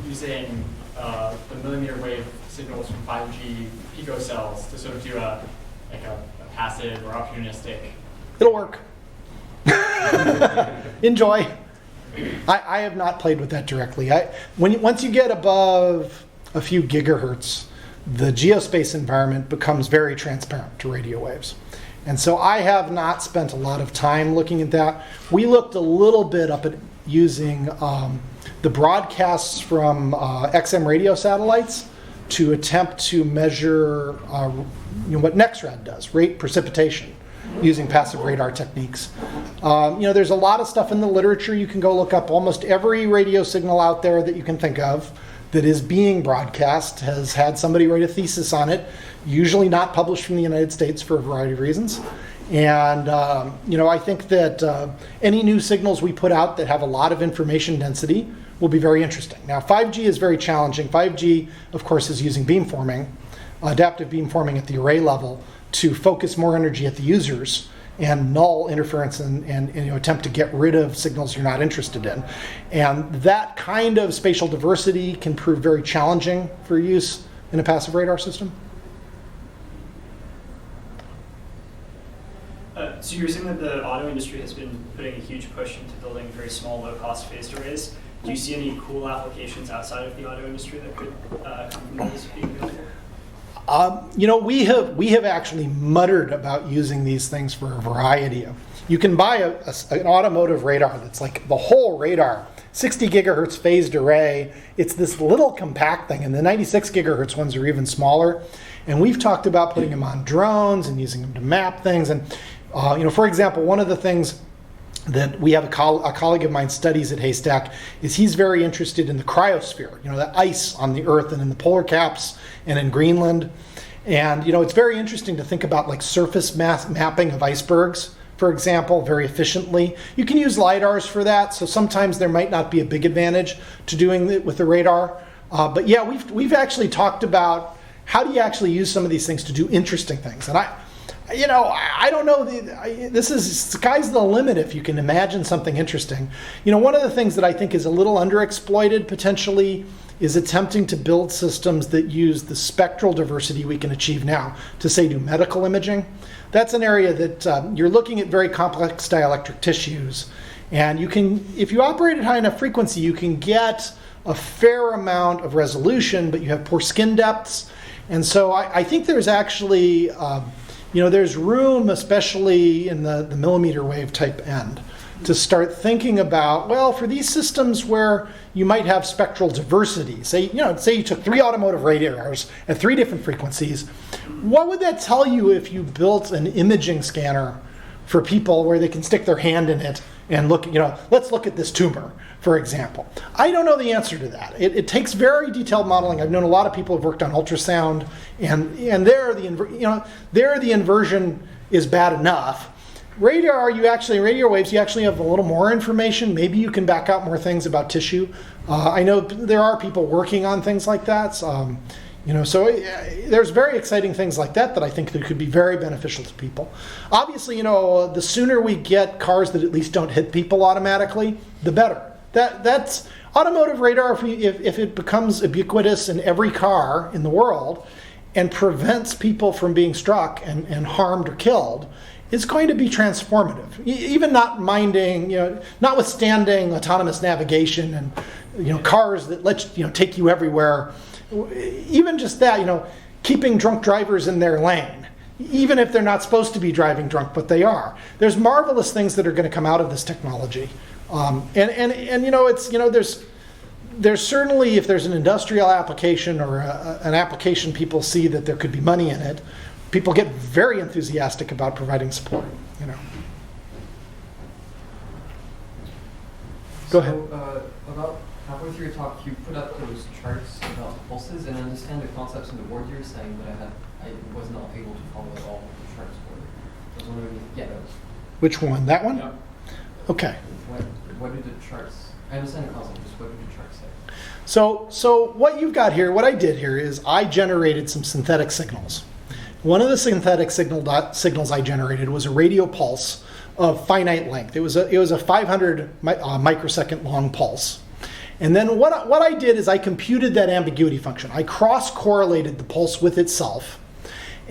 using the millimeter wave signals from 5G picocells to sort of do a passive or opportunistic. It'll work. Enjoy. I have not played with that directly. Once you get above a few gigahertz, the geospace environment becomes very transparent to radio waves. And so I have not spent a lot of time looking at that. We looked a little bit up at using the broadcasts from XM radio satellites to attempt to measure what NexRad does, rate precipitation, using passive radar techniques. There's a lot of stuff in the literature you can go look up. Almost every radio signal out there that you can think of that is being broadcast has had somebody write a thesis on it, usually not published from the United States for a variety of reasons. And I think that any new signals we put out that have a lot of information density will be very interesting. Now, 5G is very challenging. 5G, of course, is using beamforming, adaptive beamforming at the array level to focus more energy at the users and null interference and attempt to get rid of signals you're not interested in. And that kind of spatial diversity can prove very challenging for use in a passive radar system. So you're saying that the auto industry has been putting a huge push into building very small, low-cost phased arrays. Do you see any cool applications outside of the auto industry that could come from those being available? We have actually muttered about using these things for a variety of. You can buy an automotive radar that's like the whole radar, 60 gigahertz phased array. It's this little compact thing, and the 96 gigahertz ones are even smaller. And we've talked about putting them on drones and using them to map things. And for example, one of the things that we have a colleague of mine studies at Haystack is he's very interested in the cryosphere, the ice on the Earth and in the polar caps and in Greenland. And it's very interesting to think about like surface mapping of icebergs, for example, very efficiently. You can use LiDARs for that, so sometimes there might not be a big advantage to doing it with the radar. But yeah, we've actually talked about how do you actually use some of these things to do interesting things. And I don't know, this is sky's the limit if you can imagine something interesting. One of the things that I think is a little underexploited potentially is attempting to build systems that use the spectral diversity we can achieve now to, say, do medical imaging. That's an area that you're looking at very complex dielectric tissues. And you can, if you operate at high enough frequency, you can get a fair amount of resolution, but you have poor skin depths. And so I think there's actually there's room, especially in the millimeter wave type end, to start thinking about, well, for these systems where you might have spectral diversity, say you took 3 automotive radars at 3 different frequencies, what would that tell you if you built an imaging scanner for people where they can stick their hand in it and look, let's look at this tumor, for example. I don't know the answer to that. It takes very detailed modeling. I've known a lot of people who've worked on ultrasound, and there the inversion is bad enough. Radio waves, you actually have a little more information. Maybe you can back out more things about tissue, I know there are people working on things like that. There's very exciting things like that I think that could be very beneficial to people. Obviously, the sooner we get cars that at least don't hit people automatically, the better. That's automotive radar. If it becomes ubiquitous in every car in the world and prevents people from being struck and harmed or killed, it's going to be transformative. Even not minding, notwithstanding autonomous navigation and cars that take you everywhere. Even just that, keeping drunk drivers in their lane, even if they're not supposed to be driving drunk, but they are. There's marvelous things that are going to come out of this technology, there's certainly, if there's an industrial application or an application people see that there could be money in it, people get very enthusiastic about providing support. Go ahead. About halfway through your talk, you put up those charts about pulses, and I understand the concepts in the word you were saying, but I was not able to follow at all what the charts were. I was wondering if, those. Which one? That one? Yeah. Okay. What do the charts, I understand the concept, just what do the charts say? So what you've got here, what I did here is I generated some synthetic signals. One of the synthetic signals I generated was a radio pulse of finite length. It was a 500 microsecond long pulse. And then what I did is I computed that ambiguity function. I cross-correlated the pulse with itself,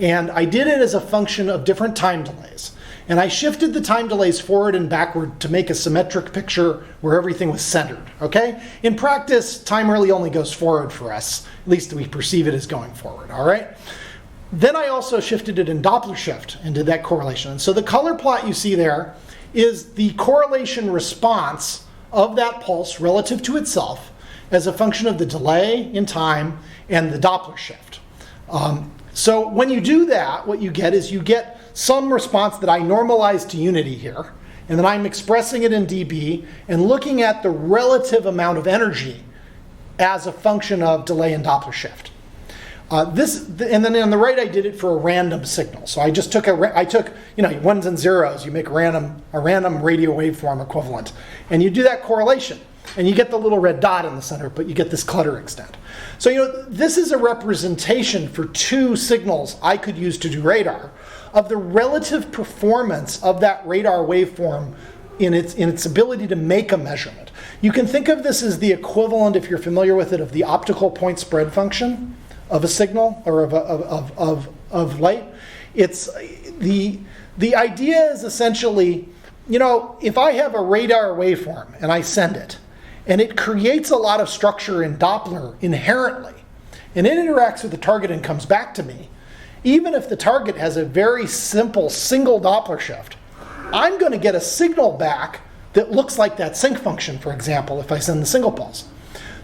and I did it as a function of different time delays. And I shifted the time delays forward and backward to make a symmetric picture where everything was centered, okay? In practice, time really only goes forward for us. At least we perceive it as going forward, all right? Then I also shifted it in Doppler shift and did that correlation. And so the color plot you see there is the correlation response of that pulse relative to itself as a function of the delay in time and the Doppler shift. So when you do that, what you get is you get some response that I normalized to unity here, and then I'm expressing it in dB and looking at the relative amount of energy as a function of delay and Doppler shift. And then on the right, I did it for a random signal. So I just took ones and zeros. You make a random radio waveform equivalent, and you do that correlation, and you get the little red dot in the center, but you get this clutter extent. So this is a representation for two signals I could use to do radar of the relative performance of that radar waveform in its ability to make a measurement. You can think of this as the equivalent, if you're familiar with it, of the optical point spread function of a signal or of light. It's the idea is essentially, if I have a radar waveform and I send it, and it creates a lot of structure in Doppler inherently, and it interacts with the target and comes back to me, even if the target has a very simple single Doppler shift, I'm going to get a signal back that looks like that sync function, for example, if I send the single pulse.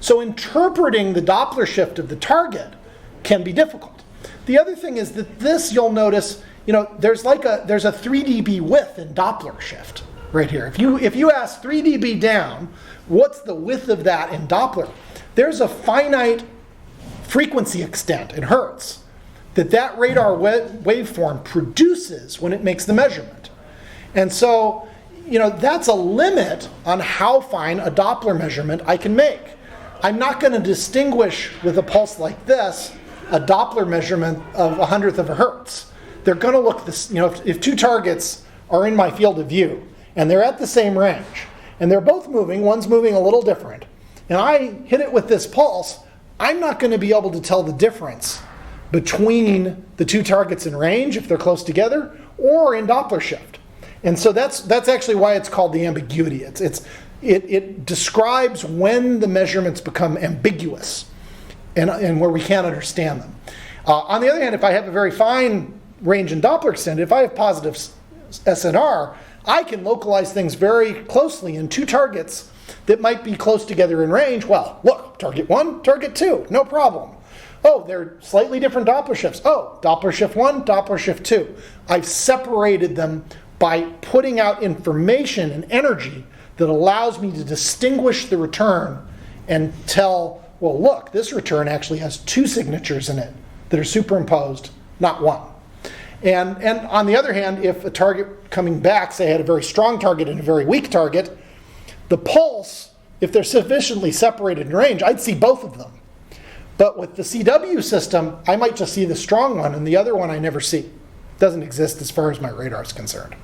So interpreting the Doppler shift of the target can be difficult. The other thing is that this, you'll notice, there's a 3 dB width in Doppler shift right here. If you ask 3 dB down, what's the width of that in Doppler? There's a finite frequency extent in hertz that radar waveform produces when it makes the measurement. And so, that's a limit on how fine a Doppler measurement I can make. I'm not going to distinguish with a pulse like this a Doppler measurement of 1/100th of a hertz. They're going to look this, if two targets are in my field of view and they're at the same range and they're both moving, one's moving a little different, and I hit it with this pulse, I'm not going to be able to tell the difference between the two targets in range if they're close together or in Doppler shift. And so that's actually why it's called the ambiguity. It describes when the measurements become ambiguous and where we can't understand them. On the other hand, if I have a very fine range in Doppler extent, if I have positive SNR, I can localize things very closely in two targets that might be close together in range. Well, look, target 1, target 2, no problem. Oh, they're slightly different Doppler shifts. Oh, Doppler shift 1, Doppler shift 2. I've separated them by putting out information and energy that allows me to distinguish the return and tell, well, look, this return actually has two signatures in it that are superimposed, not one. And on the other hand, if a target coming back, say I had a very strong target and a very weak target, the pulse if they're sufficiently separated in range, I'd see both of them. But with the CW system, I might just see the strong one, and the other one I never see. Doesn't exist as far as my radar is concerned.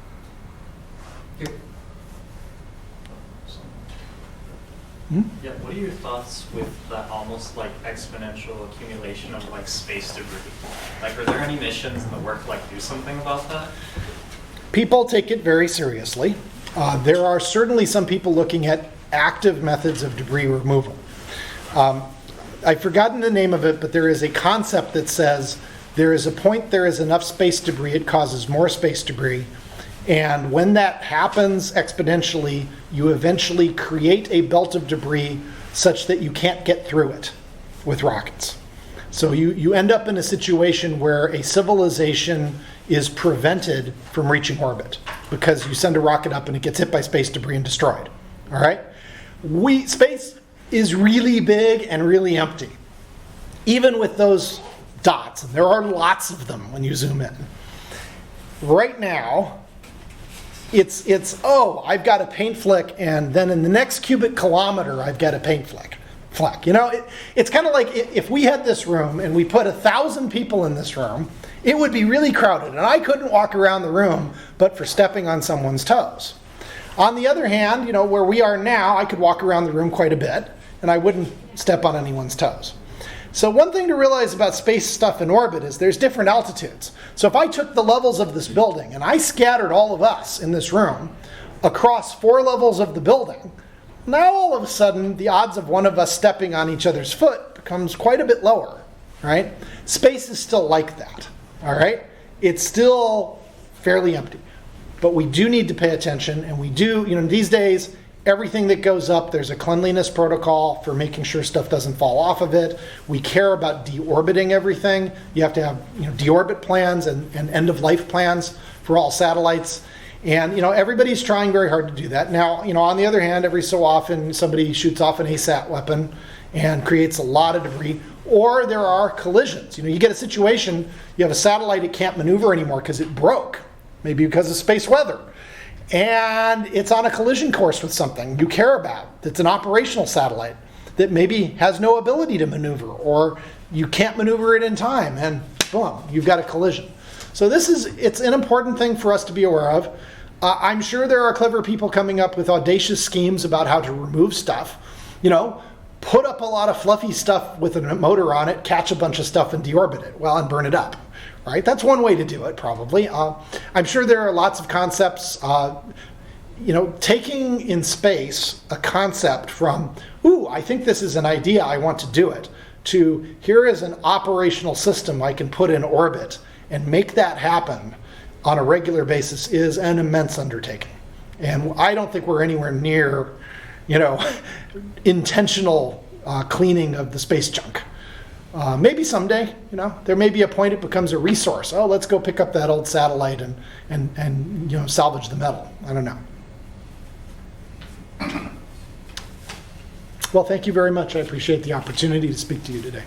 Yeah, what are your thoughts with that almost like exponential accumulation of like space debris? Like, are there any missions in the work to like do something about that? People take it very seriously. There are certainly some people looking at active methods of debris removal. I've forgotten the name of it, but there is a concept that says there is a point there is enough space debris, it causes more space debris. And when that happens exponentially, you eventually create a belt of debris such that you can't get through it with rockets. So you end up in a situation where a civilization is prevented from reaching orbit because you send a rocket up and it gets hit by space debris and destroyed. All right? Space is really big and really empty. Even with those dots, and there are lots of them when you zoom in. Right now, it's oh, I've got a paint flick, and then in the next cubic kilometer, I've got a paint fleck. You know, it's kind of like if we had this room and we put 1,000 people in this room, it would be really crowded, and I couldn't walk around the room but for stepping on someone's toes. On the other hand, you know, where we are now, I could walk around the room quite a bit, and I wouldn't step on anyone's toes. So one thing to realize about space stuff in orbit is there's different altitudes. So if I took the levels of this building and I scattered all of us in this room across 4 levels of the building, now all of a sudden the odds of one of us stepping on each other's foot becomes quite a bit lower, right? Space is still like that, all right? It's still fairly empty. But we do need to pay attention, and we do, you know, these days, everything that goes up, there's a cleanliness protocol for making sure stuff doesn't fall off of it. We care about deorbiting everything. You have to have, you know, deorbit plans and end-of-life plans for all satellites. And, you know, everybody's trying very hard to do that. Now, you know, on the other hand, every so often somebody shoots off an ASAT weapon and creates a lot of debris. Or there are collisions. You know, you get a situation, you have a satellite, it can't maneuver anymore because it broke, maybe because of space weather. And it's on a collision course with something you care about that's an operational satellite that maybe has no ability to maneuver, or you can't maneuver it in time, and boom, you've got a collision. So it's an important thing for us to be aware of. I'm sure there are clever people coming up with audacious schemes about how to remove stuff. You know, put up a lot of fluffy stuff with a motor on it, catch a bunch of stuff and deorbit it, well, and burn it up. Right? That's one way to do it, probably. I'm sure there are lots of concepts. You know, taking in space a concept from, ooh, I think this is an idea, I want to do it, to here is an operational system I can put in orbit and make that happen on a regular basis is an immense undertaking. And I don't think we're anywhere near, you know, intentional cleaning of the space junk. Maybe someday, you know, there may be a point it becomes a resource. Oh, let's go pick up that old satellite and you know, salvage the metal. I don't know. Well, thank you very much. I appreciate the opportunity to speak to you today.